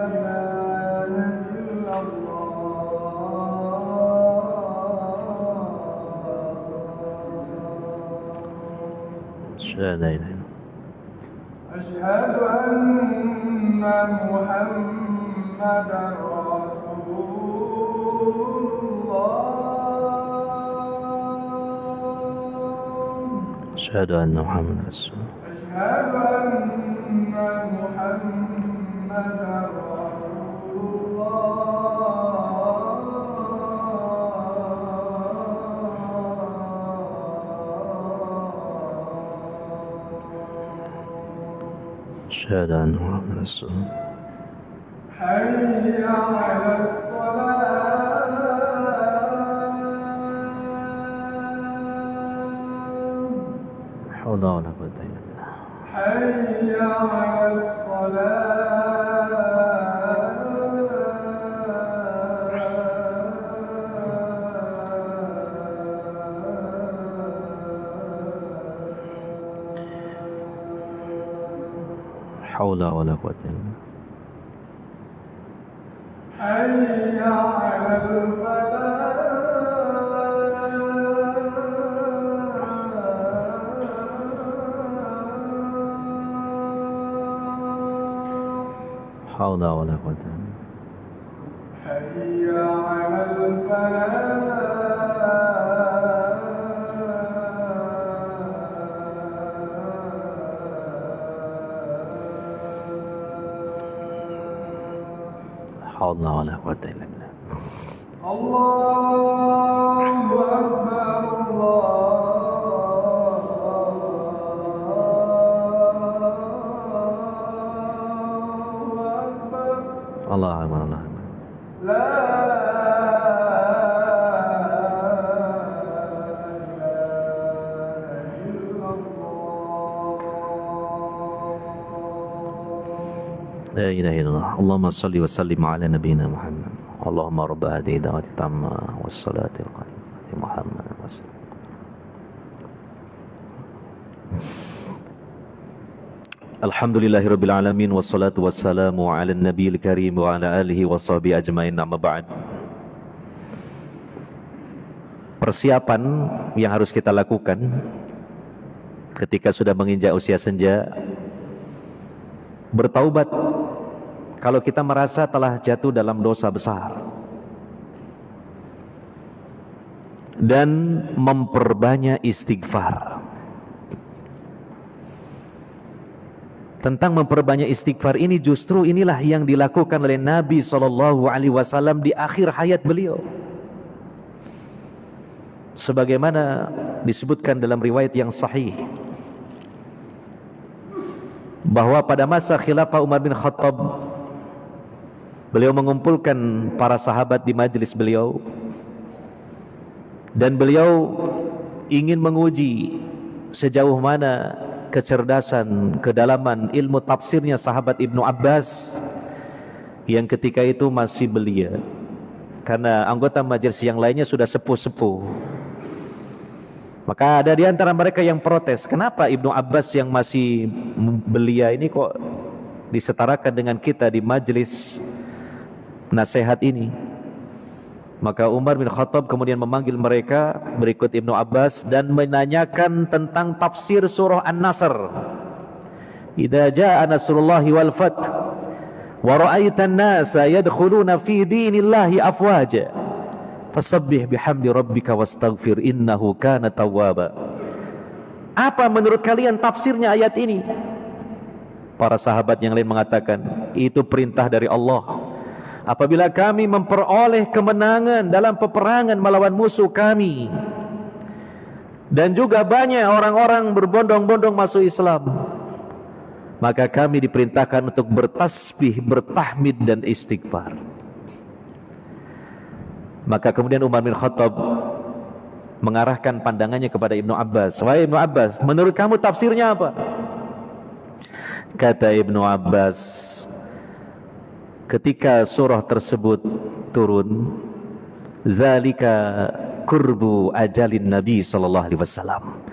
ilaha illallah. Asyhadu an la ilaha. أشهد أن محمدا رسول الله. أشهد أن محمدا رسول الله. أشهد أن محمدا رسول الله. أشهد أن محمدا رسول الله. حي على الصلاة. حول ولا قوة إلا بالله. حي على الصلاة. حول ولا قوة إلا بالله. حي على الفلاح. حول ولا قوة إلا بالله. حي على الفلاح. حول ولا قوة إلا بالله. الله أكبر. الله أكبر. الله أكبر. لا لا إله إلا الله. اللهم صل وسلم على نبينا محمد. اللهم رب هذه الدعوة التامة والصلاة القائمة محمد وسلم. Alhamdulillahi Rabbil Alamin. Wassalatu wassalamu ala nabiyil karim wa ala alihi wa sahbihi ajmain. Amma ba'd. Persiapan yang harus kita lakukan ketika sudah menginjak usia senja, bertaubat kalau kita merasa telah jatuh dalam dosa besar, dan memperbanyak istighfar. Tentang memperbanyak istighfar ini, justru inilah yang dilakukan oleh Nabi SAW di akhir hayat beliau. Sebagaimana disebutkan dalam riwayat yang sahih, bahwa pada masa khilafah Umar bin Khattab, Beliau mengumpulkan para sahabat di majelis beliau, dan beliau ingin menguji sejauh mana kecerdasan, kedalaman ilmu tafsirnya sahabat Ibnu Abbas yang ketika itu masih belia, karena anggota majelis yang lainnya sudah sepuh-sepuh. Maka ada di antara mereka yang protes, kenapa Ibnu Abbas yang masih belia ini kok disetarakan dengan kita di majelis nasihat ini? Maka Umar bin Khattab kemudian memanggil mereka berikut Ibnu Abbas dan menanyakan tentang tafsir surah An-Nasr. Idza jaa nasrullahi wal fath wa ra'aitan nasa yadkhuluna fi dinillahi afwaja fasabbih bihamdi rabbika wastaghfir innahu kana tawwaba. Apa menurut kalian tafsirnya ayat ini? Para sahabat yang lain mengatakan, itu perintah dari Allah. Apabila kami memperoleh kemenangan dalam peperangan melawan musuh kami, dan juga banyak orang-orang berbondong-bondong masuk Islam, maka kami diperintahkan untuk bertasbih, bertahmid dan istighfar. Maka kemudian Umar bin Khattab mengarahkan pandangannya kepada Ibnu Abbas. Wahai Ibnu Abbas, menurut kamu tafsirnya apa? Kata Ibnu Abbas, ketika surah tersebut turun, zalika kurbu ajalin Nabi sallallahu alaihi wasallam,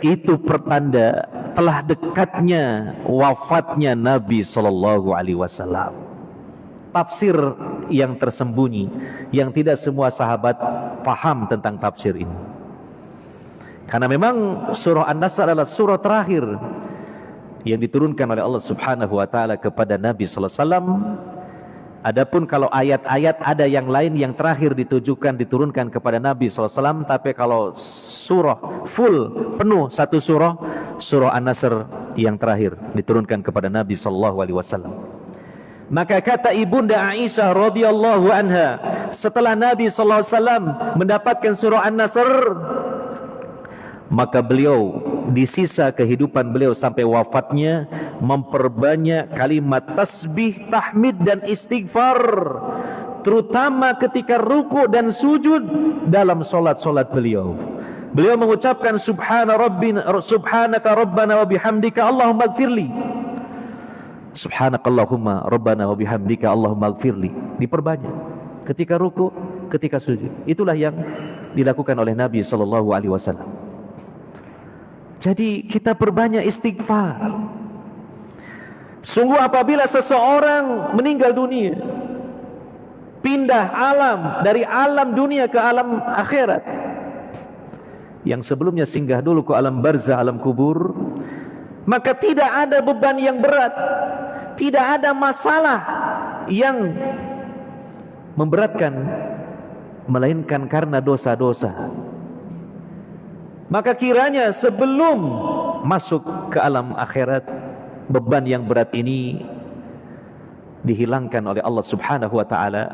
itu pertanda telah dekatnya wafatnya Nabi sallallahu alaihi wasallam. Tafsir yang tersembunyi yang tidak semua sahabat paham tentang tafsir ini, karena memang surah An-Nasr adalah surah terakhir yang diturunkan oleh Allah Subhanahu wa taala kepada Nabi sallallahu alaihi wasallam. Adapun kalau ayat-ayat ada yang lain yang terakhir diturunkan kepada Nabi SAW. Tapi kalau surah full, penuh satu surah, surah An-Nasr yang terakhir diturunkan kepada Nabi SAW. Maka kata ibunda Aisyah radhiyallahu anha, setelah Nabi SAW mendapatkan surah An-Nasr, maka beliau di sisa kehidupan beliau sampai wafatnya memperbanyak kalimat tasbih, tahmid dan istighfar, terutama ketika ruku dan sujud dalam solat-solat beliau. Beliau mengucapkan subhanaka rabbana wa bihamdika Allahumma ighfirli, subhanakallahumma rabbana wa bihamdika Allahumma ighfirli, diperbanyak ketika ruku, ketika sujud. Itulah yang dilakukan oleh Nabi SAW. Jadi kita perbanyak istighfar. Sungguh apabila seseorang meninggal dunia, pindah alam, dari alam dunia ke alam akhirat, yang sebelumnya singgah dulu ke alam barzah, alam kubur, maka tidak ada beban yang berat, tidak ada masalah yang memberatkan, melainkan karena dosa-dosa. Maka kiranya sebelum masuk ke alam akhirat, beban yang berat ini dihilangkan oleh Allah Subhanahu wa taala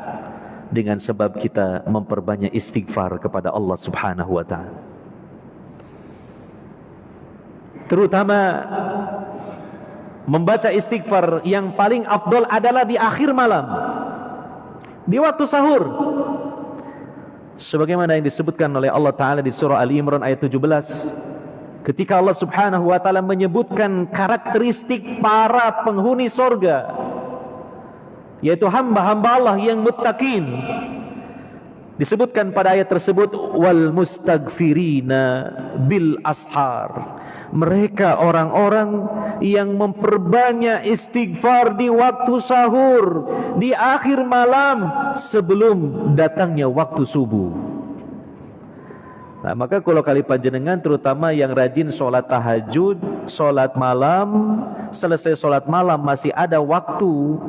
dengan sebab kita memperbanyak istighfar kepada Allah Subhanahu wa taala. Terutama membaca istighfar yang paling afdol adalah di akhir malam, di waktu sahur, sebagaimana yang disebutkan oleh Allah Ta'ala di surah Ali Imran ayat 17, ketika Allah Subhanahu wa Ta'ala menyebutkan karakteristik para penghuni sorga, yaitu hamba-hamba Allah yang muttaqin. Disebutkan pada ayat tersebut, wal mustaghfirina bil ashar, mereka orang-orang yang memperbanyak istighfar di waktu sahur, di akhir malam, sebelum datangnya waktu subuh. Nah, maka kalau kali panjenengan, terutama yang rajin sholat tahajud, sholat malam, selesai sholat malam masih ada waktu,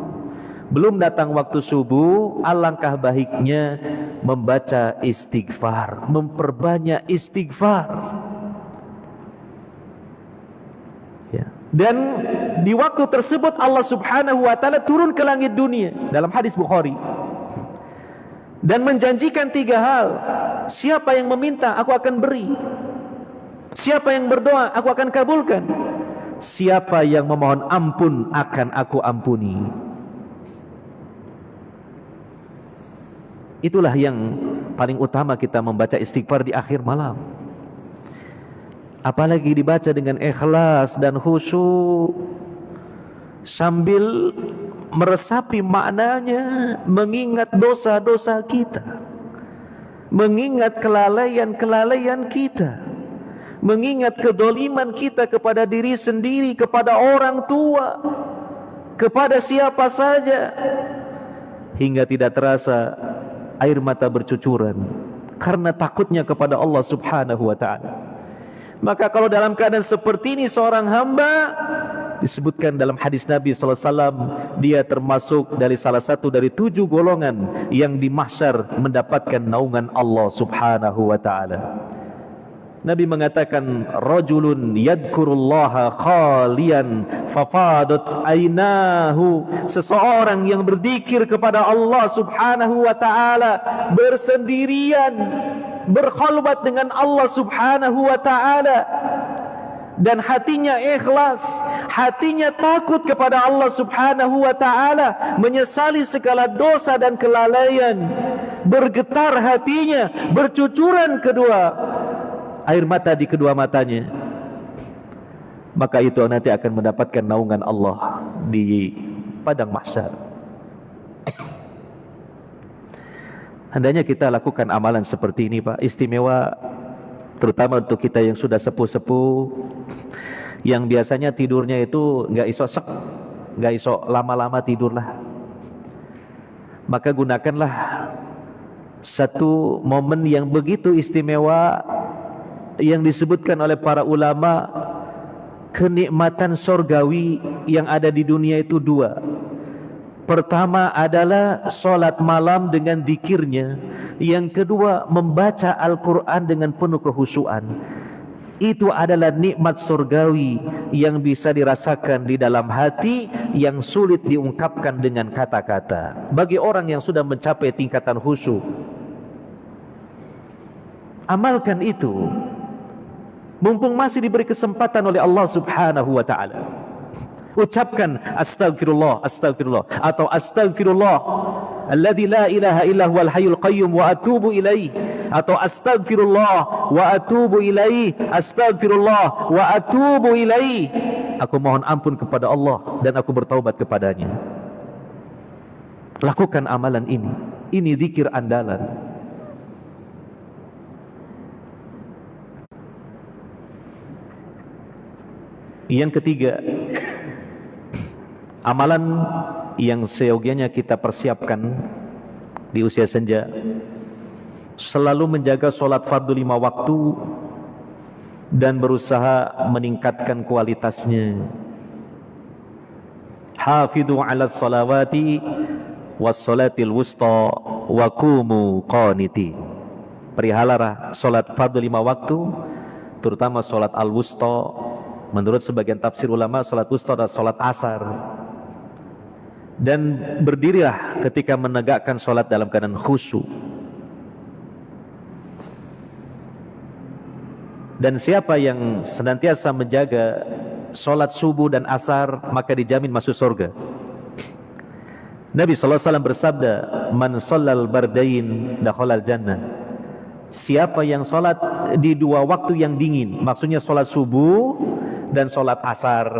belum datang waktu subuh, alangkah baiknya membaca istighfar, memperbanyak istighfar. Ya. Dan di waktu tersebut Allah Subhanahu wa Ta'ala turun ke langit dunia dalam hadis Bukhari dan menjanjikan 3 hal. Siapa yang meminta, aku akan beri. Siapa yang berdoa, aku akan kabulkan. Siapa yang memohon ampun, akan aku ampuni. Itulah yang paling utama, kita membaca istighfar di akhir malam. Apalagi dibaca dengan ikhlas dan khusyuk, sambil meresapi maknanya, mengingat dosa-dosa kita, mengingat kelalaian-kelalaian kita, mengingat kedoliman kita kepada diri sendiri, kepada orang tua, kepada siapa saja, hingga tidak terasa air mata bercucuran karena takutnya kepada Allah Subhanahu wa ta'ala. Maka kalau dalam keadaan seperti ini seorang hamba, disebutkan dalam hadis Nabi SAW, dia termasuk dari salah satu dari 7 golongan yang di mahsyar mendapatkan naungan Allah Subhanahu wa ta'ala. Nabi mengatakan, rajulun yadkurullaha khalian fafadat ainahu, seseorang yang berzikir kepada Allah Subhanahu wa ta'ala bersendirian, berkhalwat dengan Allah Subhanahu wa ta'ala, dan hatinya ikhlas, hatinya takut kepada Allah Subhanahu wa ta'ala, menyesali segala dosa dan kelalaian, bergetar hatinya, bercucuran air mata di kedua matanya, maka itu nanti akan mendapatkan naungan Allah di padang mahsyar. Hendaknya kita lakukan amalan seperti ini, Pak. Istimewa terutama untuk kita yang sudah sepuh-sepuh, yang biasanya tidurnya itu nggak iso lama-lama tidurlah. Maka gunakanlah satu momen yang begitu istimewa yang disebutkan oleh para ulama, kenikmatan surgawi yang ada di dunia itu 2. Pertama adalah solat malam dengan zikirnya. Yang kedua, membaca Al-Quran dengan penuh kehusuan. Itu adalah nikmat surgawi yang bisa dirasakan di dalam hati, yang sulit diungkapkan dengan kata-kata. Bagi orang yang sudah mencapai tingkatan khusyuk, amalkan itu, mumpung masih diberi kesempatan oleh Allah Subhanahu wa ta'ala. Ucapkan astagfirullah, astagfirullah, atau astagfirullah alladzi la ilaha illa huwal hayyul qayyum wa atubu ilaih, atau astagfirullah wa atubu ilaih, astagfirullah wa atubu ilaih, aku mohon ampun kepada Allah dan aku bertaubat kepadanya. Lakukan amalan ini zikir andalan. Yang ketiga, amalan yang seyogianya kita persiapkan di usia senja, selalu menjaga solat fardu 5 waktu dan berusaha meningkatkan kualitasnya. Hafidhu ala salawati was salatil wusta wa qumu qaniti. Perihalalah solat fardu 5 waktu, terutama solat al-wusta. Menurut sebagian tafsir ulama, solat wusta adalah solat asar. Dan berdirilah ketika menegakkan solat dalam keadaan khusyuk. Dan siapa yang senantiasa menjaga solat subuh dan asar, maka dijamin masuk surga. Nabi SAW bersabda, man shallal bardain dakhalal jannah. Siapa yang solat di 2 waktu yang dingin, maksudnya solat subuh dan solat asar,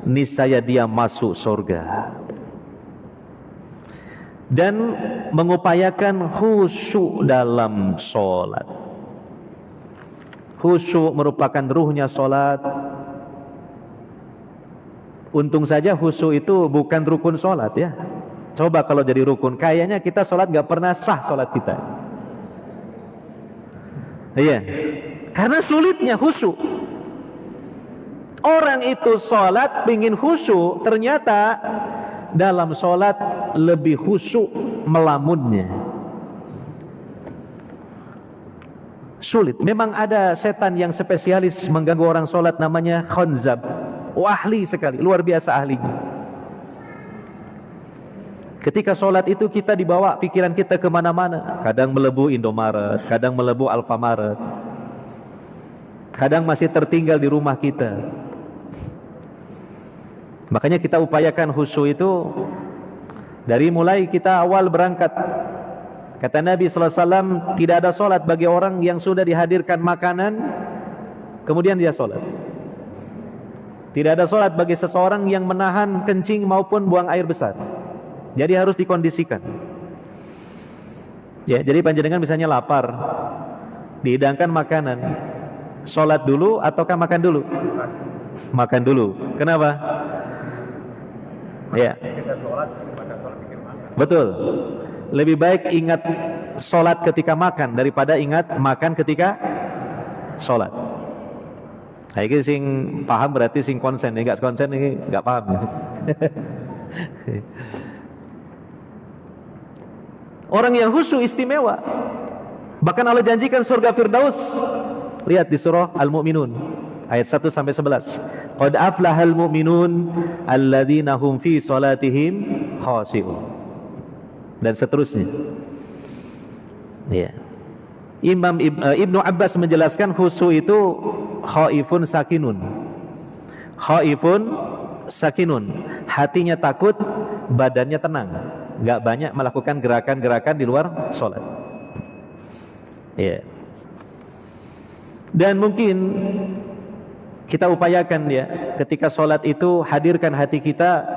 niscaya dia masuk surga. Dan mengupayakan khusyuk dalam solat. Khusyuk merupakan ruhnya solat. Untung saja khusyuk itu bukan rukun solat ya. Coba kalau jadi rukun, kayaknya kita solat gak pernah sah solat kita. Iya, karena sulitnya khusyuk. Orang itu sholat ingin khusyuk, ternyata dalam sholat lebih khusyuk melamunnya. Sulit. Memang ada setan yang spesialis mengganggu orang sholat, namanya khanzab. Ahli sekali, luar biasa ahlinya. Ketika sholat itu kita dibawa pikiran kita kemana-mana. Kadang melebu Indomaret, kadang melebu Alfamaret, kadang masih tertinggal di rumah kita. Makanya kita upayakan khusyuk itu dari mulai kita awal berangkat. Kata Nabi sallallahu alaihi wasallam, tidak ada salat bagi orang yang sudah dihadirkan makanan kemudian dia salat. Tidak ada salat bagi seseorang yang menahan kencing maupun buang air besar. Jadi harus dikondisikan. Ya, jadi panjenengan misalnya lapar, dihidangkan makanan, salat dulu ataukah makan dulu? Makan dulu. Kenapa? Ya. Betul. Lebih baik ingat salat ketika makan daripada ingat makan ketika salat. Nah, ini sing paham berarti sing konsen, enggak konsen ini enggak paham. Orang yang khusyuk istimewa. Bahkan Allah janjikan surga Firdaus. Lihat di surah Al-Mu'minun ayat 1 sampai 11. Qad aflahal mu'minun alladzina hum fi salatihim khashi'un. Dan seterusnya. Ya. Imam Ibnu Abbas menjelaskan khusyuk itu khaifun sakinun. Khaifun sakinun. Hatinya takut, badannya tenang. Enggak banyak melakukan gerakan-gerakan di luar salat. Ya. Dan mungkin kita upayakan ya, ketika salat itu hadirkan hati kita,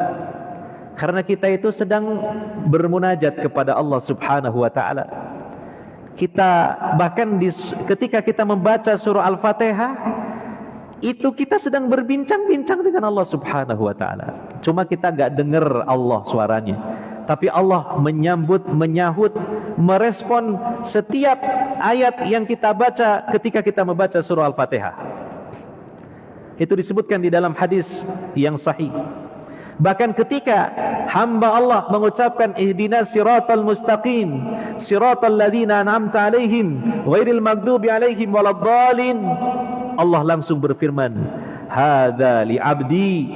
karena kita itu sedang bermunajat kepada Allah Subhanahu wa taala. Kita bahkan ketika kita membaca surah Al-Fatihah, itu kita sedang berbincang-bincang dengan Allah Subhanahu wa taala. Cuma kita enggak dengar Allah suaranya. Tapi Allah menyambut, menyahut, merespon setiap ayat yang kita baca ketika kita membaca surah Al-Fatihah. Itu disebutkan di dalam hadis yang sahih. Bahkan ketika hamba Allah mengucapkan ihdinas siratal mustaqim, siratal ladzina an'amta alaihim, ghairil maghdubi alaihim waladdallin, Allah langsung berfirman, hadza li 'abdi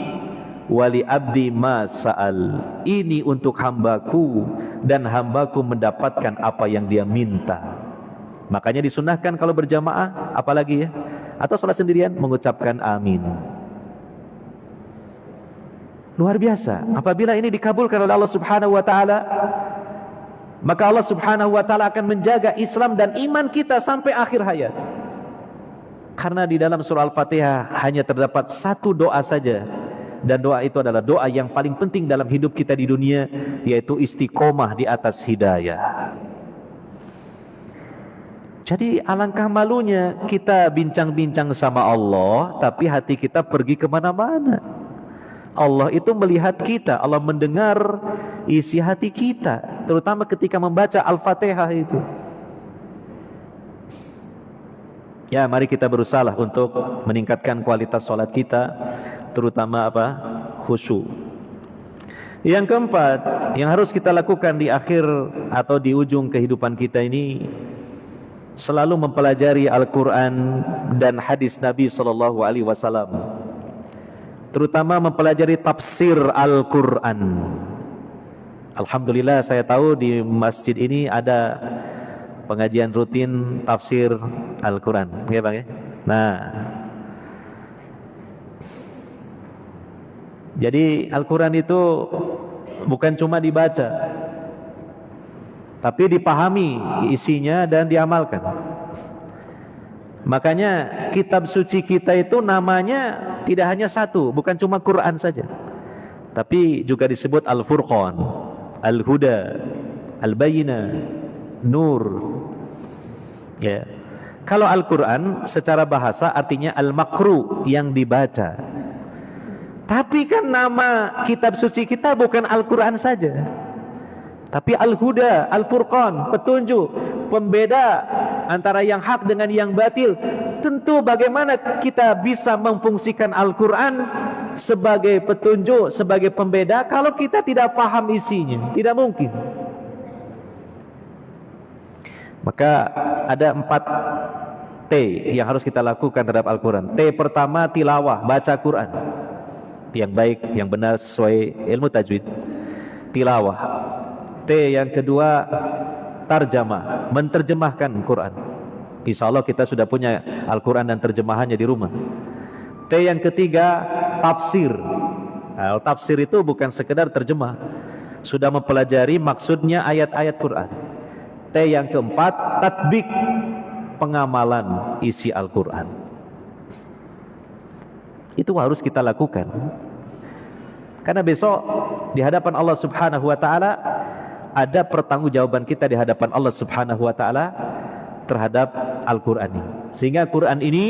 wali abdi ma sa'al. Ini untuk hambaku dan hambaku mendapatkan apa yang dia minta. Makanya disunahkan kalau berjamaah, apalagi ya, atau sholat sendirian, mengucapkan amin. Luar biasa. Apabila ini dikabulkan oleh Allah Subhanahu wa taala, maka Allah Subhanahu wa taala akan menjaga Islam dan iman kita sampai akhir hayat. Karena di dalam surah Al-Fatihah hanya terdapat satu doa saja. Dan doa itu adalah doa yang paling penting dalam hidup kita di dunia, yaitu istiqomah di atas hidayah. Jadi alangkah malunya kita bincang-bincang sama Allah, tapi hati kita pergi kemana-mana. Allah itu melihat kita, Allah mendengar isi hati kita, terutama ketika membaca Al-Fatihah itu. Ya, mari kita berusaha untuk meningkatkan kualitas sholat kita, terutama khusyuk. Yang keempat, yang harus kita lakukan di akhir atau di ujung kehidupan kita ini, selalu mempelajari Al-Quran dan hadis Nabi SAW, terutama mempelajari tafsir Al-Quran. Alhamdulillah saya tahu di masjid ini ada pengajian rutin tafsir Al-Quran, ya Bang ya? Nah, jadi Al-Quran itu bukan cuma dibaca, tapi dipahami isinya dan diamalkan. Makanya kitab suci kita itu namanya tidak hanya satu, bukan cuma Quran saja, tapi juga disebut Al-Furqan, Al-Huda, Al-Bayyinah, Nur. Ya. Kalau Al-Quran secara bahasa artinya Al-Makru, yang dibaca. Tapi kan nama kitab suci kita bukan Al-Quran saja, tapi Al-Huda, Al-Furqan, petunjuk, pembeda antara yang hak dengan yang batil. Tentu bagaimana kita bisa memfungsikan Al-Quran sebagai petunjuk, sebagai pembeda kalau kita tidak paham isinya? Tidak mungkin. Maka ada 4 T yang harus kita lakukan terhadap Al-Quran. T pertama, tilawah, baca Quran yang baik, yang benar sesuai ilmu tajwid, tilawah. T yang kedua, tarjamah, menterjemahkan Quran. Insya Allah kita sudah punya Al-Quran dan terjemahannya di rumah. T yang ketiga, tafsir. Nah, tafsir itu bukan sekedar terjemah, sudah mempelajari maksudnya ayat-ayat Quran. Yang keempat, tatbik, pengamalan isi Al-Quran. Itu harus kita lakukan. Karena besok di hadapan Allah Subhanahu wa taala ada pertanggungjawaban kita di hadapan Allah Subhanahu wa taala terhadap Al-Qur'an ini. Sehingga Quran ini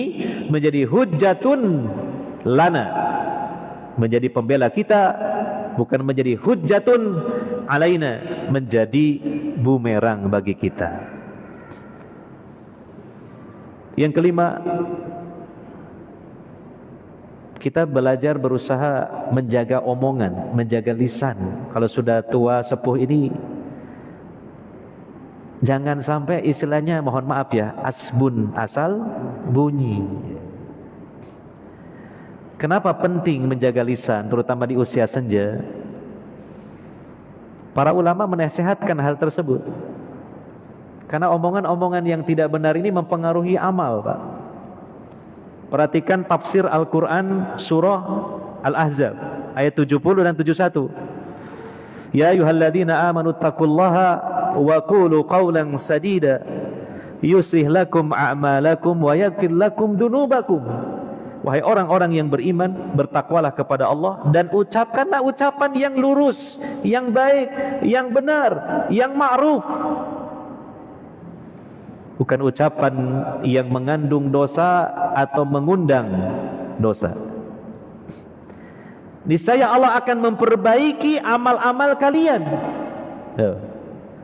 menjadi hujjatun lana, menjadi pembela kita, bukan menjadi hujjatun alaina, menjadi bumerang bagi kita. Yang kelima, kita belajar berusaha menjaga omongan, menjaga lisan. Kalau sudah tua sepuh ini, jangan sampai istilahnya, mohon maaf ya, asbun, asal bunyi. Kenapa penting menjaga lisan, terutama di usia senja? Para ulama menasihatkan hal tersebut. Karena omongan-omongan yang tidak benar ini mempengaruhi amal, Pak. Perhatikan tafsir Al-Quran surah Al-Ahzab ayat 70 dan 71. Ya ayyuhalladzina amanu taqullaha wa qulu qawlan sadida yuslih lakum a'malakum wa yaghfir lakum dzunubakum. Wahai orang-orang yang beriman, bertakwalah kepada Allah dan ucapkanlah ucapan yang lurus, yang baik, yang benar, yang ma'ruf. Bukan ucapan yang mengandung dosa atau mengundang dosa. Niscaya Allah akan memperbaiki amal-amal kalian.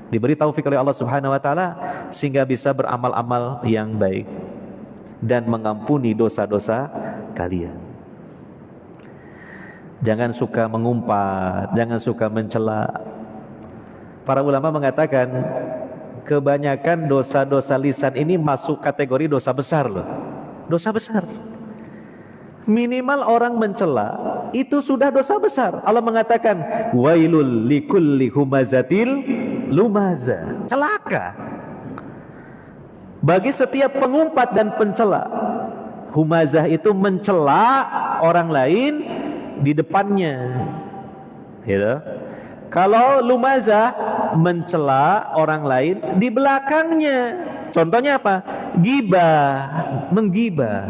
Diberi taufik oleh Allah Subhanahu wa taala sehingga bisa beramal-amal yang baik dan mengampuni dosa-dosa kalian. Jangan suka mengumpat, jangan suka mencela. Para ulama mengatakan kebanyakan dosa-dosa lisan ini masuk kategori dosa besar loh. Dosa besar. Minimal orang mencela itu sudah dosa besar. Allah mengatakan wailul likulli humazatil lumaza. Celaka bagi setiap pengumpat dan pencela. Humazah itu mencela orang lain di depannya. Gitu. Kalau lumazah mencela orang lain di belakangnya. Contohnya apa? Gibah, menggibah.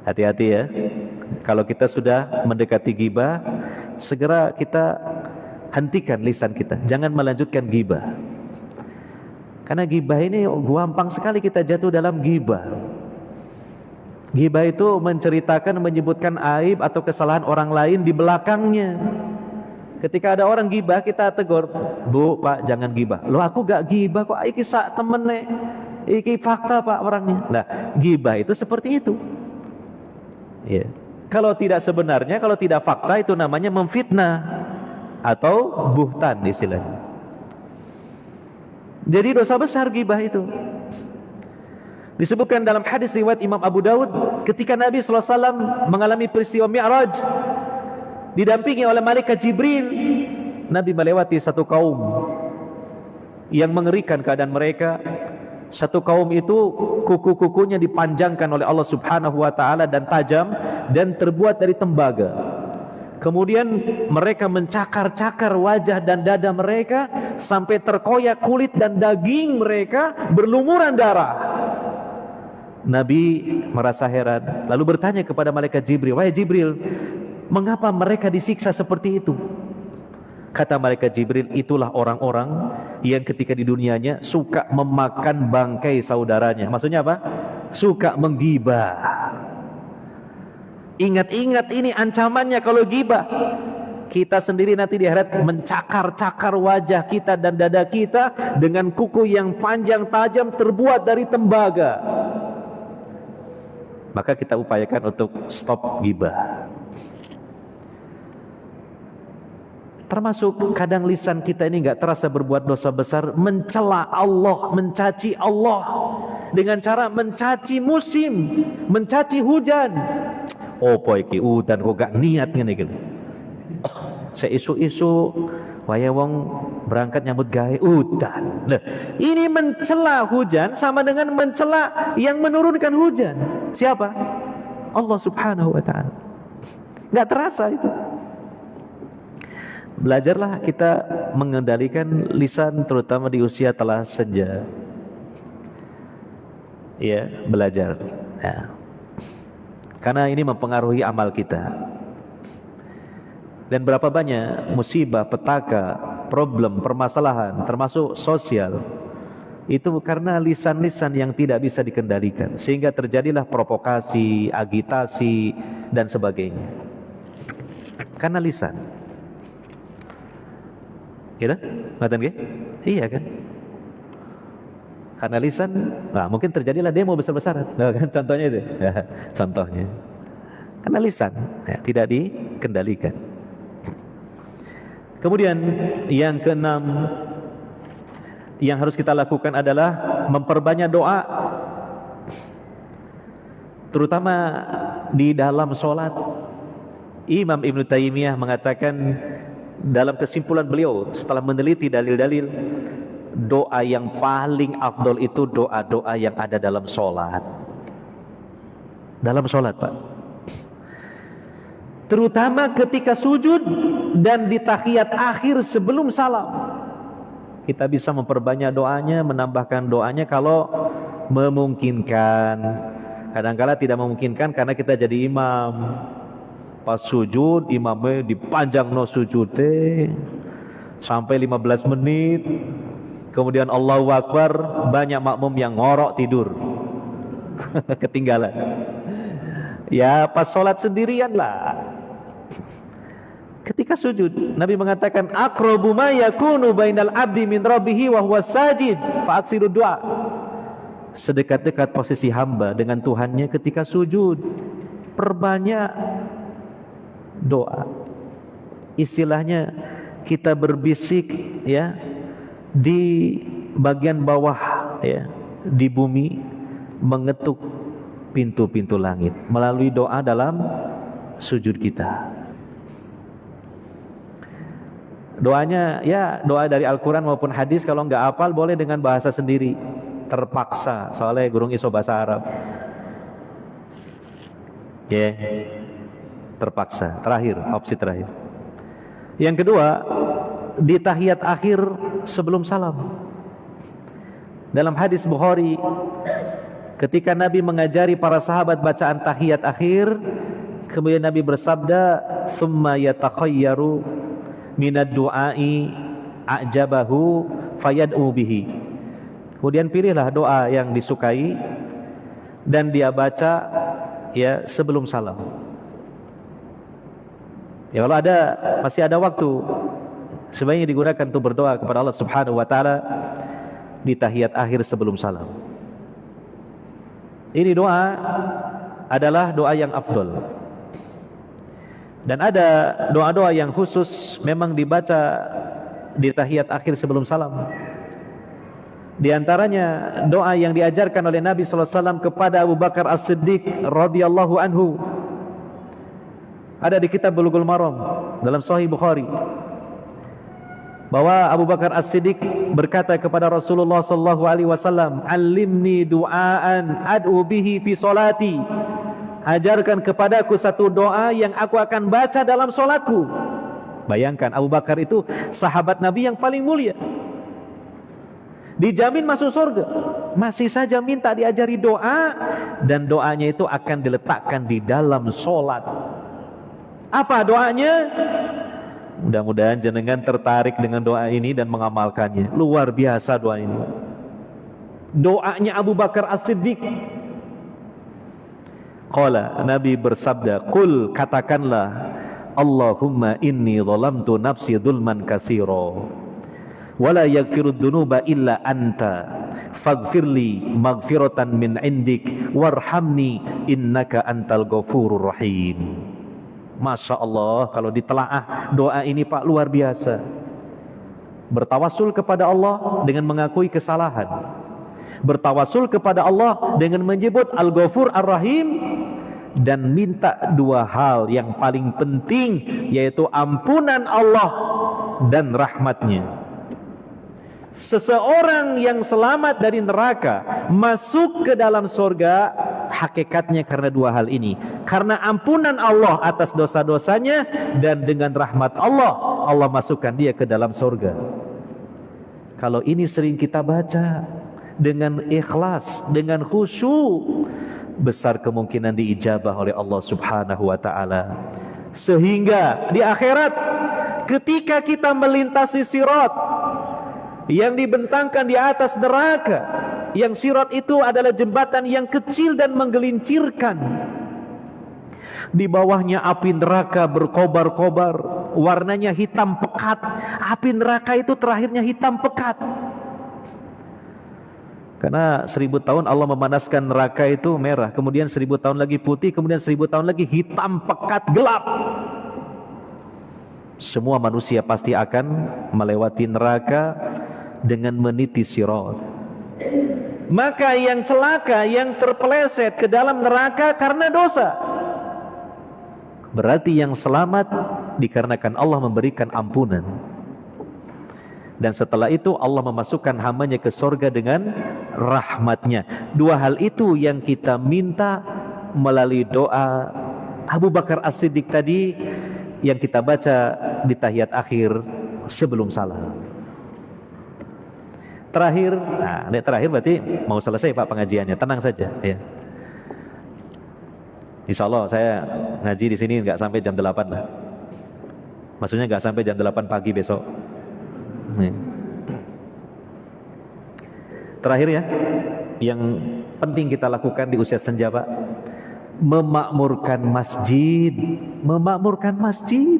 Hati-hati ya. Kalau kita sudah mendekati gibah, segera kita hentikan lisan kita. Jangan melanjutkan gibah. Karena gibah ini gampang sekali kita jatuh dalam gibah. Gibah itu menceritakan, menyebutkan aib atau kesalahan orang lain di belakangnya. Ketika ada orang gibah, kita tegur, Bu, Pak, jangan gibah. Loh, aku gak gibah kok, iki sak temene, iki fakta Pak orangnya. Nah, gibah itu seperti itu. Ya. Kalau tidak sebenarnya, kalau tidak fakta, itu namanya memfitnah atau buhtan istilahnya. Jadi dosa besar gibah itu. Disebutkan dalam hadis riwayat Imam Abu Dawud, ketika Nabi SAW mengalami peristiwa Mi'raj, didampingi oleh malaikat Jibril, Nabi melewati satu kaum yang mengerikan keadaan mereka. Satu kaum itu kuku-kukunya dipanjangkan oleh Allah Subhanahu wa taala dan tajam dan terbuat dari tembaga. Kemudian mereka mencakar-cakar wajah dan dada mereka sampai terkoyak kulit dan daging mereka berlumuran darah. Nabi merasa heran, lalu bertanya kepada malaikat Jibril, "Wahai Jibril, mengapa mereka disiksa seperti itu?" Kata malaikat Jibril, itulah orang-orang yang ketika di dunianya suka memakan bangkai saudaranya. Maksudnya apa? Suka menggibah. Ingat-ingat ini ancamannya kalau gibah. Kita sendiri nanti di akhirat mencakar-cakar wajah kita dan dada kita dengan kuku yang panjang tajam terbuat dari tembaga. Maka kita upayakan untuk stop gibah. Termasuk kadang lisan kita ini gak terasa berbuat dosa besar, mencela Allah, mencaci Allah dengan cara mencaci musim, mencaci hujan. Oh poiki udan kok gak niat ngene iki. Seisu-isu waya wong berangkat nyambut gawe udan. Nah, ini mencela hujan sama dengan mencela yang menurunkan hujan. Siapa? Allah Subhanahu wa taala. Gak terasa itu. Belajarlah kita mengendalikan lisan terutama di usia telah senja. Ya, belajar. Ya. Karena ini mempengaruhi amal kita. Dan berapa banyak musibah, petaka, problem, permasalahan termasuk sosial itu karena lisan-lisan yang tidak bisa dikendalikan, sehingga terjadilah provokasi, agitasi dan sebagainya. Karena lisan. Gitu? Ngatakan nggih? Iya kan? Karena lisan, nah mungkin terjadilah demo besar-besaran. Nah, kan contohnya itu. Ya, contohnya. Karena lisan ya, tidak dikendalikan. Kemudian yang keenam yang harus kita lakukan adalah memperbanyak doa, terutama di dalam sholat. Imam Ibn Taimiyah mengatakan dalam kesimpulan beliau setelah meneliti dalil-dalil, doa yang paling afdol itu doa-doa yang ada dalam sholat. Dalam sholat, Pak. Terutama ketika sujud dan di tahiyat akhir sebelum salam. Kita bisa memperbanyak doanya, menambahkan doanya kalau memungkinkan. Kadang-kala tidak memungkinkan karena kita jadi imam. Pas sujud, imamnya dipanjang no sujudnya sampai 15 menit. Kemudian Allahu Akbar, banyak makmum yang ngorok tidur. Ketinggalan. Ya pas sholat sendirian lah. Ketika sujud, Nabi mengatakan aqrabu ma yakunu bainal abdi min rabbih wa huwa sajid fa aksiru du'a. Sedekat-dekat posisi hamba dengan Tuhannya ketika sujud, perbanyak doa. Istilahnya kita berbisik ya di bagian bawah ya di bumi, mengetuk pintu-pintu langit melalui doa dalam sujud kita. Doanya ya doa dari Al-Quran maupun hadis, kalau nggak hafal boleh dengan bahasa sendiri, terpaksa soalnya gurung iso bahasa Arab ya, terpaksa. Terakhir, opsi terakhir. Yang kedua, di tahiyat akhir sebelum salam. Dalam hadis Bukhari, ketika Nabi mengajari para sahabat bacaan tahiyat akhir, kemudian Nabi bersabda, "Tsumma yatakhayyaru minad du'ai a'jabahu fayad'u bihi." Kemudian pilihlah doa yang disukai dan dia baca ya sebelum salam. Ya kalau masih ada waktu, sebaiknya digunakan untuk berdoa kepada Allah Subhanahu wa taala di tahiyat akhir sebelum salam. Ini doa adalah doa yang afdol. Dan ada doa-doa yang khusus memang dibaca di tahiyat akhir sebelum salam. Di antaranya doa yang diajarkan oleh Nabi sallallahu alaihi wasallam kepada Abu Bakar As-Siddiq radhiyallahu anhu. Ada di kitab Bulughul Maram dalam Sahih Bukhari, bahwa Abu Bakar As-Siddiq berkata kepada Rasulullah sallallahu alaihi wasallam, "Allimni du'aan ad'u bihi fi salati." Ajarkan kepadaku satu doa yang aku akan baca dalam solatku. Bayangkan, Abu Bakar itu sahabat Nabi yang paling mulia, dijamin masuk surga, masih saja minta diajari doa, dan doanya itu akan diletakkan di dalam solat. Apa doanya? Mudah-mudahan jenengan tertarik dengan doa ini dan mengamalkannya. Luar biasa doa ini. Doanya Abu Bakar As-Siddiq. Qala, Nabi bersabda, "Qul," katakanlah, "Allahumma inni zalamtu nafsi dzulman katsira wa la yaghfirud dzunuba illa anta faghfirli maghfiratan min indik warhamni innaka antal ghafurur rahim." Masya Allah, kalau ditelaah doa ini Pak, luar biasa. Bertawasul kepada Allah dengan mengakui kesalahan, bertawasul kepada Allah dengan menyebut Al-Ghafur Ar-Rahim, dan minta dua hal yang paling penting, yaitu ampunan Allah dan rahmatnya. Seseorang yang selamat dari neraka masuk ke dalam surga, hakikatnya karena dua hal ini, karena ampunan Allah atas dosa-dosanya dan dengan rahmat Allah Allah masukkan dia ke dalam surga. Kalau ini sering kita baca dengan ikhlas, dengan khusyuk, besar kemungkinan diijabah oleh Allah Subhanahu wa taala. Sehingga di akhirat ketika kita melintasi sirat yang dibentangkan di atas neraka, yang sirat itu adalah jembatan yang kecil dan menggelincirkan, di bawahnya api neraka berkobar-kobar, warnanya hitam pekat. Api neraka itu terakhirnya hitam pekat. Karena 1000 tahun Allah memanaskan neraka itu merah, kemudian 1000 tahun lagi putih, kemudian 1000 tahun lagi hitam pekat gelap. Semua manusia pasti akan melewati neraka dengan meniti sirat. Maka yang celaka, yang terpeleset ke dalam neraka karena dosa, berarti yang selamat dikarenakan Allah memberikan ampunan. Dan setelah itu Allah memasukkan hambanya ke surga dengan rahmatnya. Dua hal itu yang kita minta melalui doa Abu Bakar As-Siddiq tadi yang kita baca di tahiyat akhir sebelum salam. Terakhir, terakhir berarti mau selesai Pak pengajiannya, tenang saja ya. Insya Allah saya ngaji di sini nggak sampai jam 8 lah. Maksudnya nggak sampai jam 8 pagi besok. Terakhir ya, yang penting kita lakukan di usia senja Pak, memakmurkan masjid, memakmurkan masjid.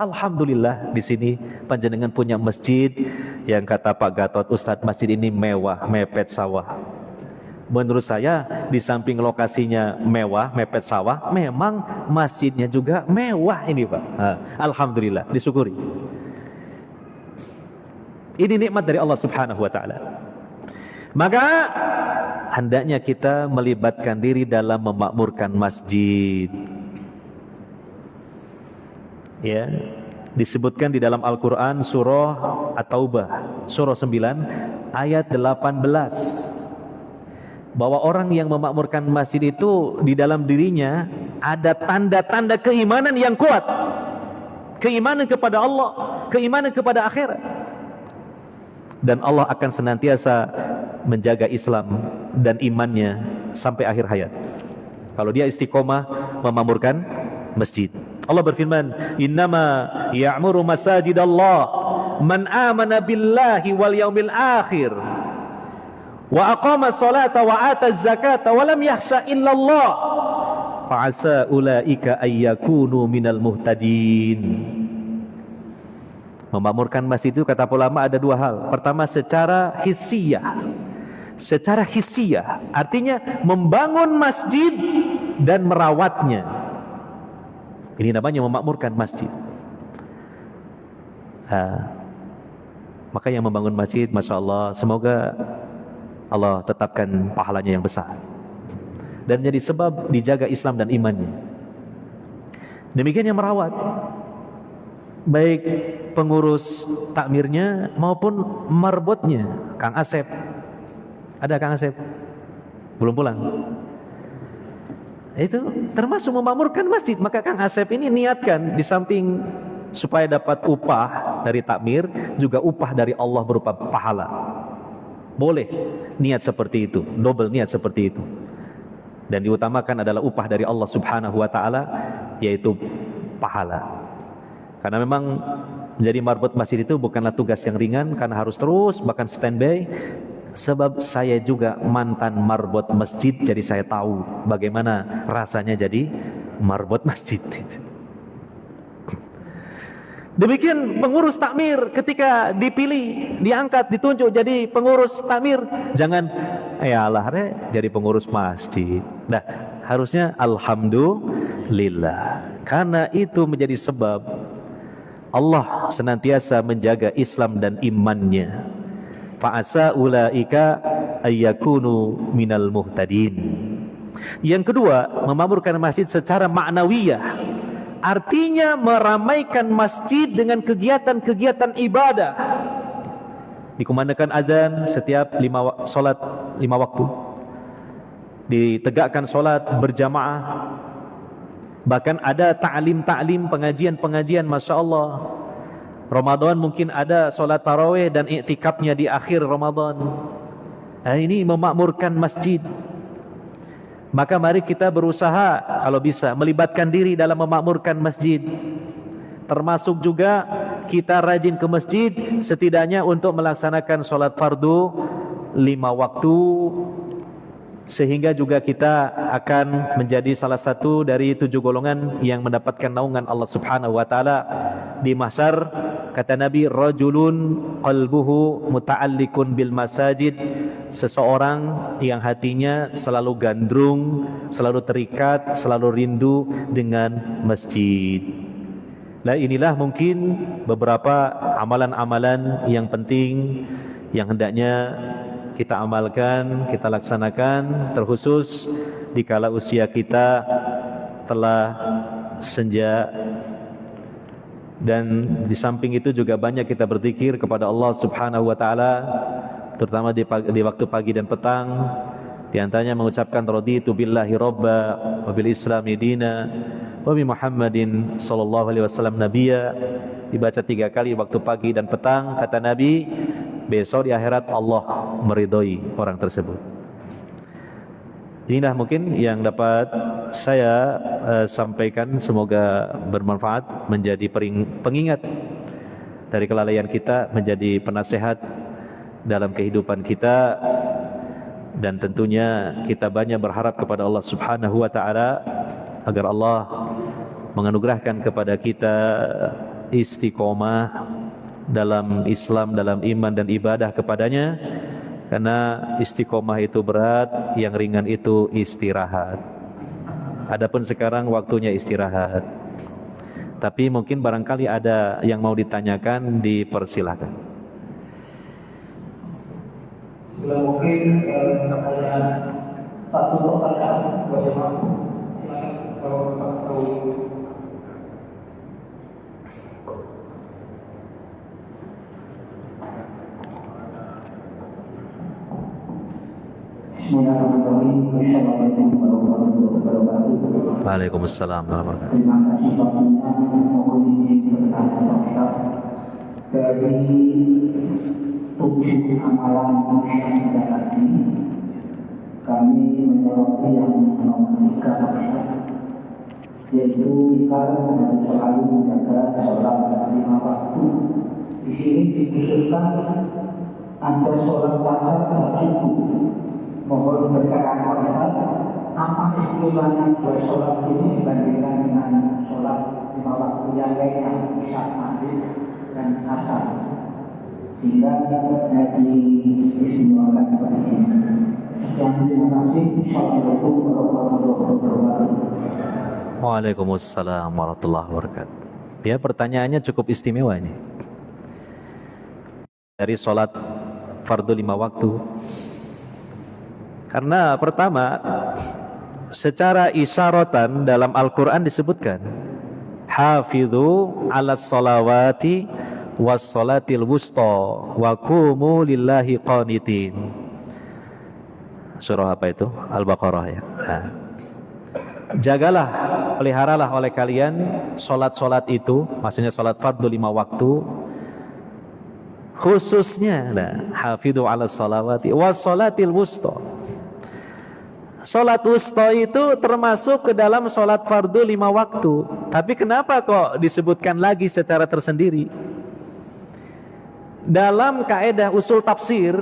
Alhamdulillah di sini panjenengan punya masjid yang kata Pak Gatot, Ustadz masjid ini mewah, mepet sawah. Menurut saya di samping lokasinya mewah, mepet sawah, memang masjidnya juga mewah ini Pak. Alhamdulillah, disyukuri. Ini nikmat dari Allah Subhanahu wa taala. Maka hendaknya kita melibatkan diri dalam memakmurkan masjid. Ya, disebutkan di dalam Al-Qur'an surah At-Taubah, surah 9 ayat 18. Bahwa orang yang memakmurkan masjid itu di dalam dirinya ada tanda-tanda keimanan yang kuat. Keimanan kepada Allah, keimanan kepada akhirat. Dan Allah akan senantiasa menjaga Islam dan imannya sampai akhir hayat. Kalau dia istiqomah memakmurkan masjid. Allah berfirman, "Innama ya'muru masajidallah man amana billahi wal yaumil akhir wa aqama sholata wa ata zakata wa lam yakhsha illallah fa'asa ulaika ayyakunu minal muhtadin." Memakmurkan masjid itu kata ulama ada dua hal. Pertama secara hissiyah. Secara hissiyah artinya membangun masjid dan merawatnya. Ini namanya memakmurkan masjid. Maka yang membangun masjid, Masya Allah, semoga Allah tetapkan pahalanya yang besar dan menjadi sebab dijaga Islam dan imannya. Demikian yang merawat, baik pengurus takmirnya maupun marbotnya. Kang Asep, ada Kang Asep? Belum pulang? Itu termasuk memakmurkan masjid. Maka Kang Asep ini niatkan di samping supaya dapat upah dari takmir, juga upah dari Allah berupa pahala. Boleh niat seperti itu, double niat seperti itu. Dan diutamakan adalah upah dari Allah Subhanahu wa taala, yaitu pahala. Karena memang menjadi marbot masjid itu bukanlah tugas yang ringan, karena harus terus bahkan standby. Sebab saya juga mantan marbot masjid, jadi saya tahu bagaimana rasanya jadi marbot masjid. Demikian pengurus takmir ketika dipilih, diangkat, ditunjuk jadi pengurus takmir, jangan ya Allah jadi pengurus masjid. Nah, harusnya alhamdulillah. Karena itu menjadi sebab Allah senantiasa menjaga Islam dan imannya. Fa'asa ulaika ayyakunu minal muhtadin. Yang kedua, memakmurkan masjid secara maknawiyah. Artinya meramaikan masjid dengan kegiatan-kegiatan ibadah. Dikumandangkan azan setiap solat 5 waktu. Ditegakkan solat berjamaah. Bahkan ada ta'lim, pengajian-pengajian, Masya Allah. Ramadan mungkin ada sholat tarawih dan iktikafnya di akhir Ramadan. Nah, ini memakmurkan masjid. Maka mari kita berusaha kalau bisa melibatkan diri dalam memakmurkan masjid. Termasuk juga kita rajin ke masjid setidaknya untuk melaksanakan sholat fardu 5 waktu, sehingga juga kita akan menjadi salah satu dari 7 golongan yang mendapatkan naungan Allah Subhanahu wa taala di mahsyar. Kata Nabi, rajulun qalbuhu muta'alliqun bil masajid, seseorang yang hatinya selalu gandrung, selalu terikat, selalu rindu dengan masjid. Nah, inilah mungkin beberapa amalan-amalan yang penting yang hendaknya kita amalkan, kita laksanakan, terkhusus di kala usia kita telah senja. Dan di samping itu juga banyak kita berzikir kepada Allah Subhanahu wa taala, terutama di waktu pagi dan petang. Di antaranya mengucapkan raditu billahi robba wa bil islami dina wa bi Muhammadin sallallahu alaihi wasallam nabiyya. Dibaca 3 kali waktu pagi dan petang. Kata Nabi, besok di akhirat Allah meridhoi orang tersebut. Inilah mungkin yang dapat saya sampaikan, semoga bermanfaat, menjadi pengingat dari kelalaian kita, menjadi penasehat dalam kehidupan kita, dan tentunya kita banyak berharap kepada Allah Subhanahu wa taala agar Allah menganugerahkan kepada kita istiqomah dalam Islam, dalam iman dan ibadah kepadanya. Karena istiqomah itu berat, yang ringan itu istirahat. Adapun sekarang waktunya istirahat. Tapi mungkin barangkali ada yang mau ditanyakan, dipersilahkan. Mungkin pertanyaan, satu pertanyaan bagaimana? Silakan kalau Bismillahirrahmanirrahim. Assalamualaikum warahmatullahi wabarakatuh. Waalaikumsalam warahmatullahi wabarakatuh. Terima kasih waktunya. Mohon izin bertanya Pak Ustaz. Dari 7 amalan yang sudah tadi, kami menyoroti yang nomor 3 Pak Ustaz, yaitu kita harus selalu menjaga sholat 5 waktu. Di sini dikhususkan ada sholat asar dan subuh. Mohon berkenan Pak Ustaz, apa istimewanya buat sholat ini dibandingkan dengan sholat 5 waktu yang lain yang isya, maghrib dan asar, sehingga diistimewakan seperti ini. Sekian, terima kasih. Assalamualaikum warahmatullahi wabarakatuh. Waalaikumsalam warahmatullahi wabarakatuh. Ya, pertanyaannya cukup istimewa ini. Dari sholat fardu 5 waktu. Karena pertama, secara isyaratan dalam Al-Quran disebutkan, hafidhu ala sholawati was sholatil wusta wa qumu lillahi qanitin. Surah apa itu? Al-Baqarah ya. Nah, jagalah, peliharalah oleh kalian solat-solat itu, maksudnya solat fardu 5 waktu, khususnya hafidhu ala sholawati was sholatil wusta. Sholat wusta itu termasuk ke dalam sholat fardu 5 waktu. Tapi kenapa kok disebutkan lagi secara tersendiri? Dalam kaedah usul tafsir,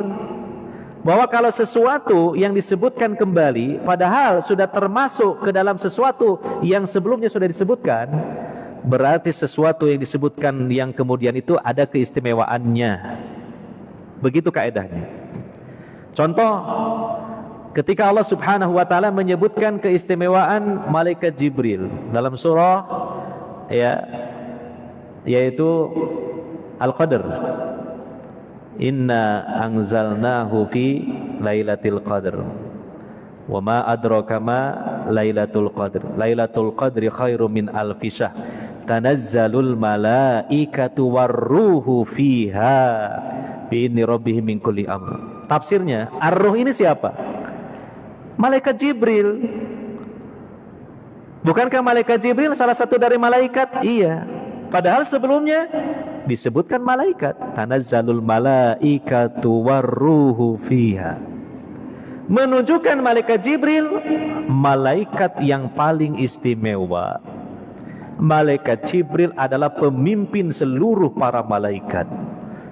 bahwa kalau sesuatu yang disebutkan kembali, padahal sudah termasuk ke dalam sesuatu yang sebelumnya sudah disebutkan, berarti sesuatu yang disebutkan yang kemudian itu ada keistimewaannya. Begitu kaedahnya. Contoh, ketika Allah Subhanahu wa taala menyebutkan keistimewaan malaikat Jibril dalam surah yaitu Al-Qadr. Inna anzalnahu fi lailatul qadr. Wa ma adraka ma lailatul qadr. Lailatul qadri khairum min alfi syahr. Tanazzalul malaikatu warruhu fiha bi'idzni rabbihim min kulli amr. Tafsirnya, ar-ruh ini siapa? Malaikat Jibril. Bukankah malaikat Jibril salah satu dari malaikat? Iya. Padahal sebelumnya disebutkan malaikat. Tanazzalul malaikatu warruhu fiha. Menunjukkan malaikat Jibril, malaikat yang paling istimewa. Malaikat Jibril adalah pemimpin seluruh para malaikat.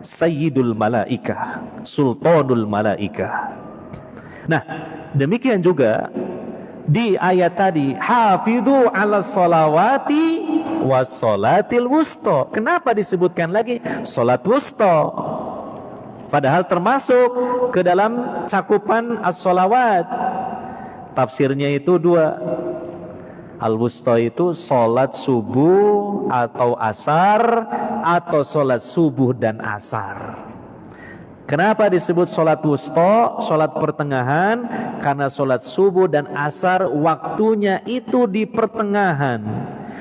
Sayyidul malaikah, sultanul malaikah. Nah, demikian juga di ayat tadi, hafidhu ala sholawati was sholatil wusta. Kenapa disebutkan lagi sholat wusta? Padahal termasuk ke dalam cakupan as-sholawat. Tafsirnya itu dua. Al-wusta itu sholat subuh atau asar, atau sholat subuh dan asar. Kenapa disebut sholat wusta, sholat pertengahan? Karena sholat subuh dan asar waktunya itu di pertengahan.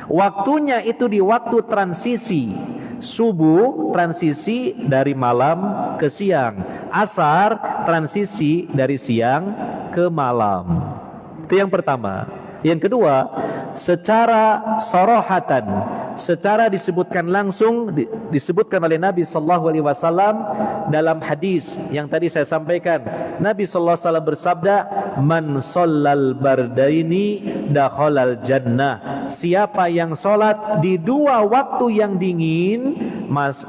Waktunya itu di waktu transisi. Subuh transisi dari malam ke siang, asar transisi dari siang ke malam. Itu yang pertama. Yang kedua, secara sorohatan, secara disebutkan langsung, disebutkan oleh Nabi Sallallahu Alaihi Wasallam dalam hadis yang tadi saya sampaikan. Nabi Sallallahu Alaihi Wasallam bersabda, "Man shollal bardaini dakhalal jannah." Siapa yang sholat di dua waktu yang dingin,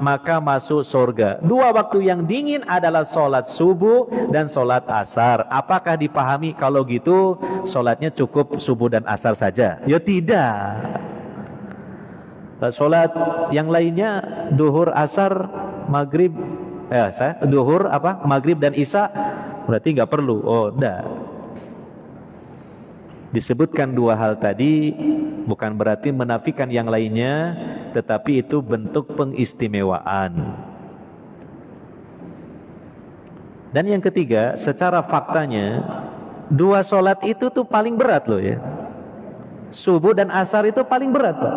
maka masuk surga. Dua waktu yang dingin adalah sholat subuh dan sholat asar. Apakah dipahami kalau gitu sholatnya cukup subuh dan asar saja? Ya tidak. Sholat yang lainnya duhur, asar, maghrib, duhur maghrib dan isya berarti nggak perlu. Oh, enggak. Disebutkan dua hal tadi bukan berarti menafikan yang lainnya, tetapi itu bentuk pengistimewaan. Dan yang ketiga, secara faktanya dua sholat itu tuh paling berat loh ya. Subuh dan asar itu paling berat, Pak.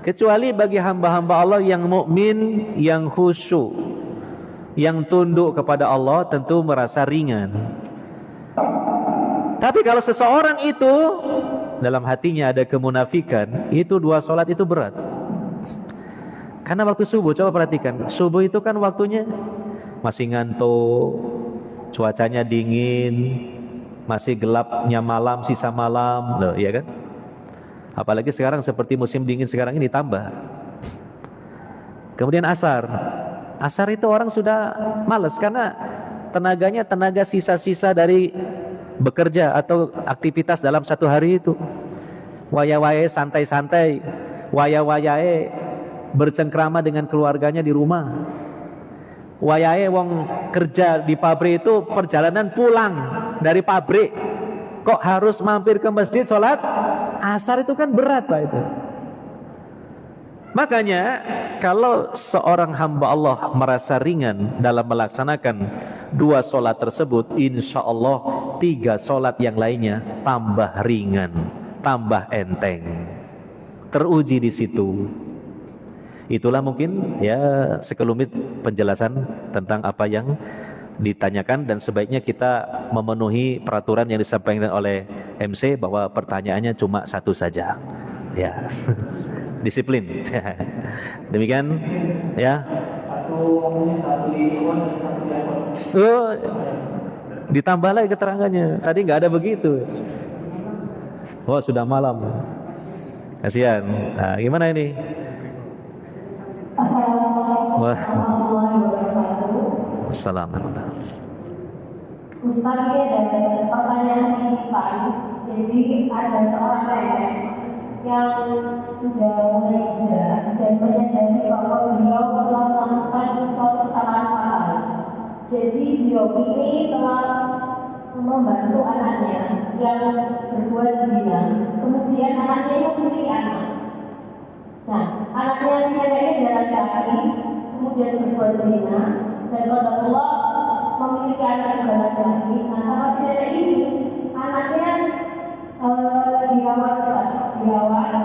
Kecuali bagi hamba-hamba Allah yang mukmin, yang khusyuk, yang tunduk kepada Allah, tentu merasa ringan. Tapi kalau seseorang itu dalam hatinya ada kemunafikan, itu dua sholat itu berat. Karena waktu subuh, coba perhatikan, subuh itu kan waktunya masih ngantuk, cuacanya dingin, masih gelapnya malam, sisa malam, loh, iya kan? Apalagi sekarang seperti musim dingin sekarang ini tambah. Kemudian asar itu orang sudah malas karena tenaganya tenaga sisa-sisa dari bekerja atau aktivitas dalam satu hari itu. Waya-wayae santai-santai, waya-wayae bercengkrama dengan keluarganya di rumah. Wayahe wong kerja di pabrik itu perjalanan pulang dari pabrik, kok harus mampir ke masjid sholat asar, itu kan berat Pak itu. Makanya kalau seorang hamba Allah merasa ringan dalam melaksanakan dua sholat tersebut, insya Allah tiga sholat yang lainnya tambah ringan, tambah enteng, teruji di situ. Itulah mungkin ya sekelumit penjelasan tentang apa yang ditanyakan, dan sebaiknya kita memenuhi peraturan yang disampaikan oleh MC bahwa pertanyaannya cuma satu saja. Ya. Disiplin. Demikian ya. Ditambah lagi keterangannya. Tadi nggak ada begitu. Oh, sudah malam. Kasihan. Nah, gimana ini? Assalamualaikum warahmatullahi wabarakatuh. Assalamualaikum. Ustaz, ya, dan pertanyaan ini Pak. Jadi ada seorang nenek yang sudah mulai hijrah dan menyadari bahwa beliau telah melakukan suatu kesalahan fatal. Jadi beliau ini telah membantu anaknya yang berbuat zina, kemudian anaknya itu memiliki anak. Nah, anaknya si nenek ini adalah laki-laki, kemudian berbuat zina, dan Allah memiliki anak juga laki-laki. Nah, sama si nenek ini, anaknya dirawat,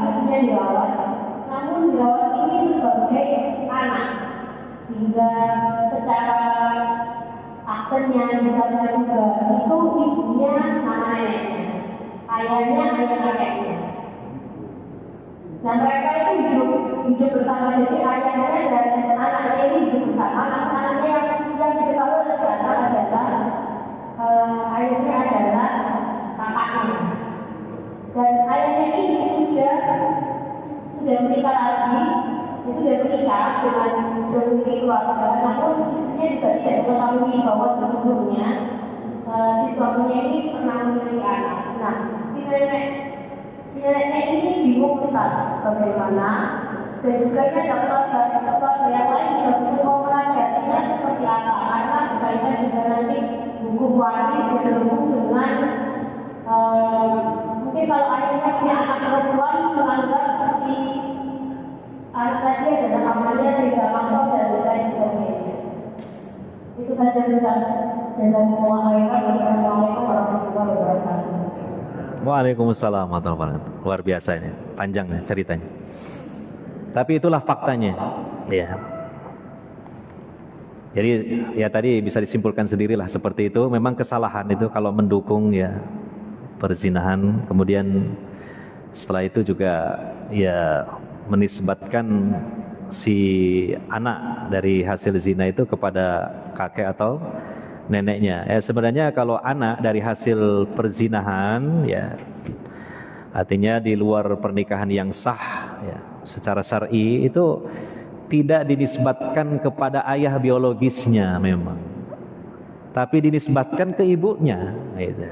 cucunya dirawat, namun dirawat ini sebagai anak, hingga secara aktenya juga itu ibunya nama neneknya, ayahnya ayah kakeknya. Nah, mereka itu hidup bersama, jadi ayah dengan sudah memiliki keluarga, namun istrinya juga tidak mengetahui bahwa sebelumnya si suaminya ini pernah memiliki anak. Nah, si neneknya ini bingung Ustaz bagaimana, dan juga dia dapat keluarga yang lain juga bingung mau merahasiakannya seperti apa, karena berkaitan juga nanti hukum waris yang berhubung dengan mungkin kalau ayahnya punya anak perempuan menganggap si anak tadi adalah amalnya tidak mahram dan lain sebagainya. Itu saja Ustaz. Jazakumullah khairan. Wassalamualaikum warahmatullahi wabarakatuh. Waalaikumsalam warahmatullahi wabarakatuh. Luar biasa ini, panjang ceritanya. Tapi itulah faktanya, ya. Jadi ya tadi bisa disimpulkan sendirilah seperti itu. Memang kesalahan itu kalau mendukung ya perzinahan, kemudian setelah itu juga ya menisbatkan si anak dari hasil zina itu kepada kakek atau neneknya. Sebenarnya kalau anak dari hasil perzinahan ya artinya di luar pernikahan yang sah ya secara syar'i itu tidak dinisbatkan kepada ayah biologisnya memang, tapi dinisbatkan ke ibunya gitu.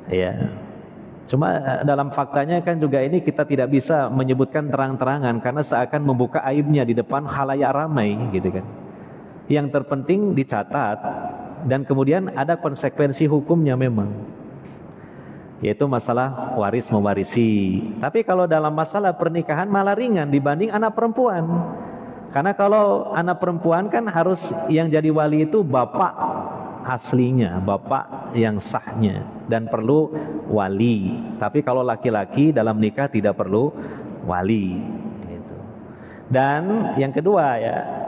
Ya. Cuma dalam faktanya kan juga ini kita tidak bisa menyebutkan terang-terangan karena seakan membuka aibnya di depan khalayak ramai gitu kan. Yang terpenting dicatat dan kemudian ada konsekuensi hukumnya memang, yaitu masalah waris mewarisi. Tapi kalau dalam masalah pernikahan malah ringan dibanding anak perempuan. Karena kalau anak perempuan kan harus yang jadi wali itu bapak aslinya, bapak yang sahnya, dan perlu wali. Tapi kalau laki-laki dalam nikah tidak perlu wali gitu. Dan yang kedua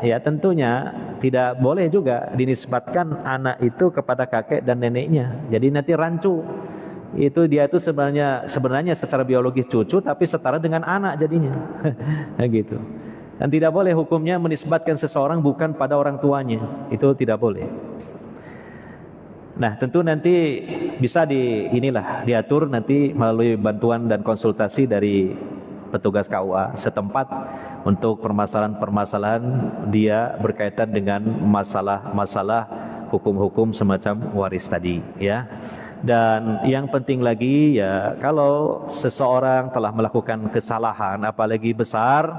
ya tentunya tidak boleh juga dinisbatkan anak itu kepada kakek dan neneknya. Jadi nanti rancu. Itu dia itu sebenarnya secara biologis cucu tapi setara dengan anak jadinya. Gitu. Dan tidak boleh hukumnya menisbatkan seseorang bukan pada orang tuanya. Itu tidak boleh. Nah, tentu nanti bisa diatur nanti melalui bantuan dan konsultasi dari petugas KUA setempat untuk permasalahan-permasalahan dia berkaitan dengan masalah-masalah hukum-hukum semacam waris tadi ya. Dan yang penting lagi ya, kalau seseorang telah melakukan kesalahan apalagi besar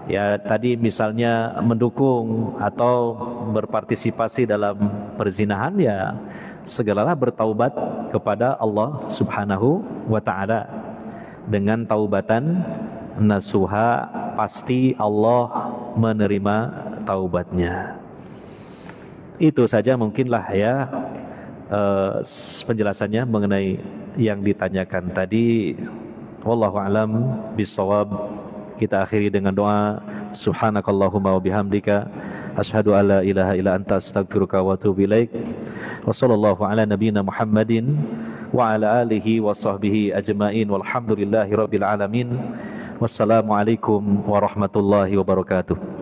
ya, tadi misalnya mendukung atau berpartisipasi dalam perzinahan ya, segeralah bertaubat kepada Allah Subhanahu wa taala. Dengan taubatan nasuha pasti Allah menerima taubatnya. Itu saja mungkinlah ya penjelasannya mengenai yang ditanyakan tadi. Wallahu a'lam bishawab. Kita akhiri dengan doa. Subhanakallahumma wa bihamdika asyhadu an la ilaha illa anta astaghfiruka wa atubu ilaik. Wa sallallahu ala nabiyyina Muhammadin wa ala alihi wa sahbihi ajmain walhamdulillahi rabbil alamin. Wassalamualaikum warahmatullahi wabarakatuh.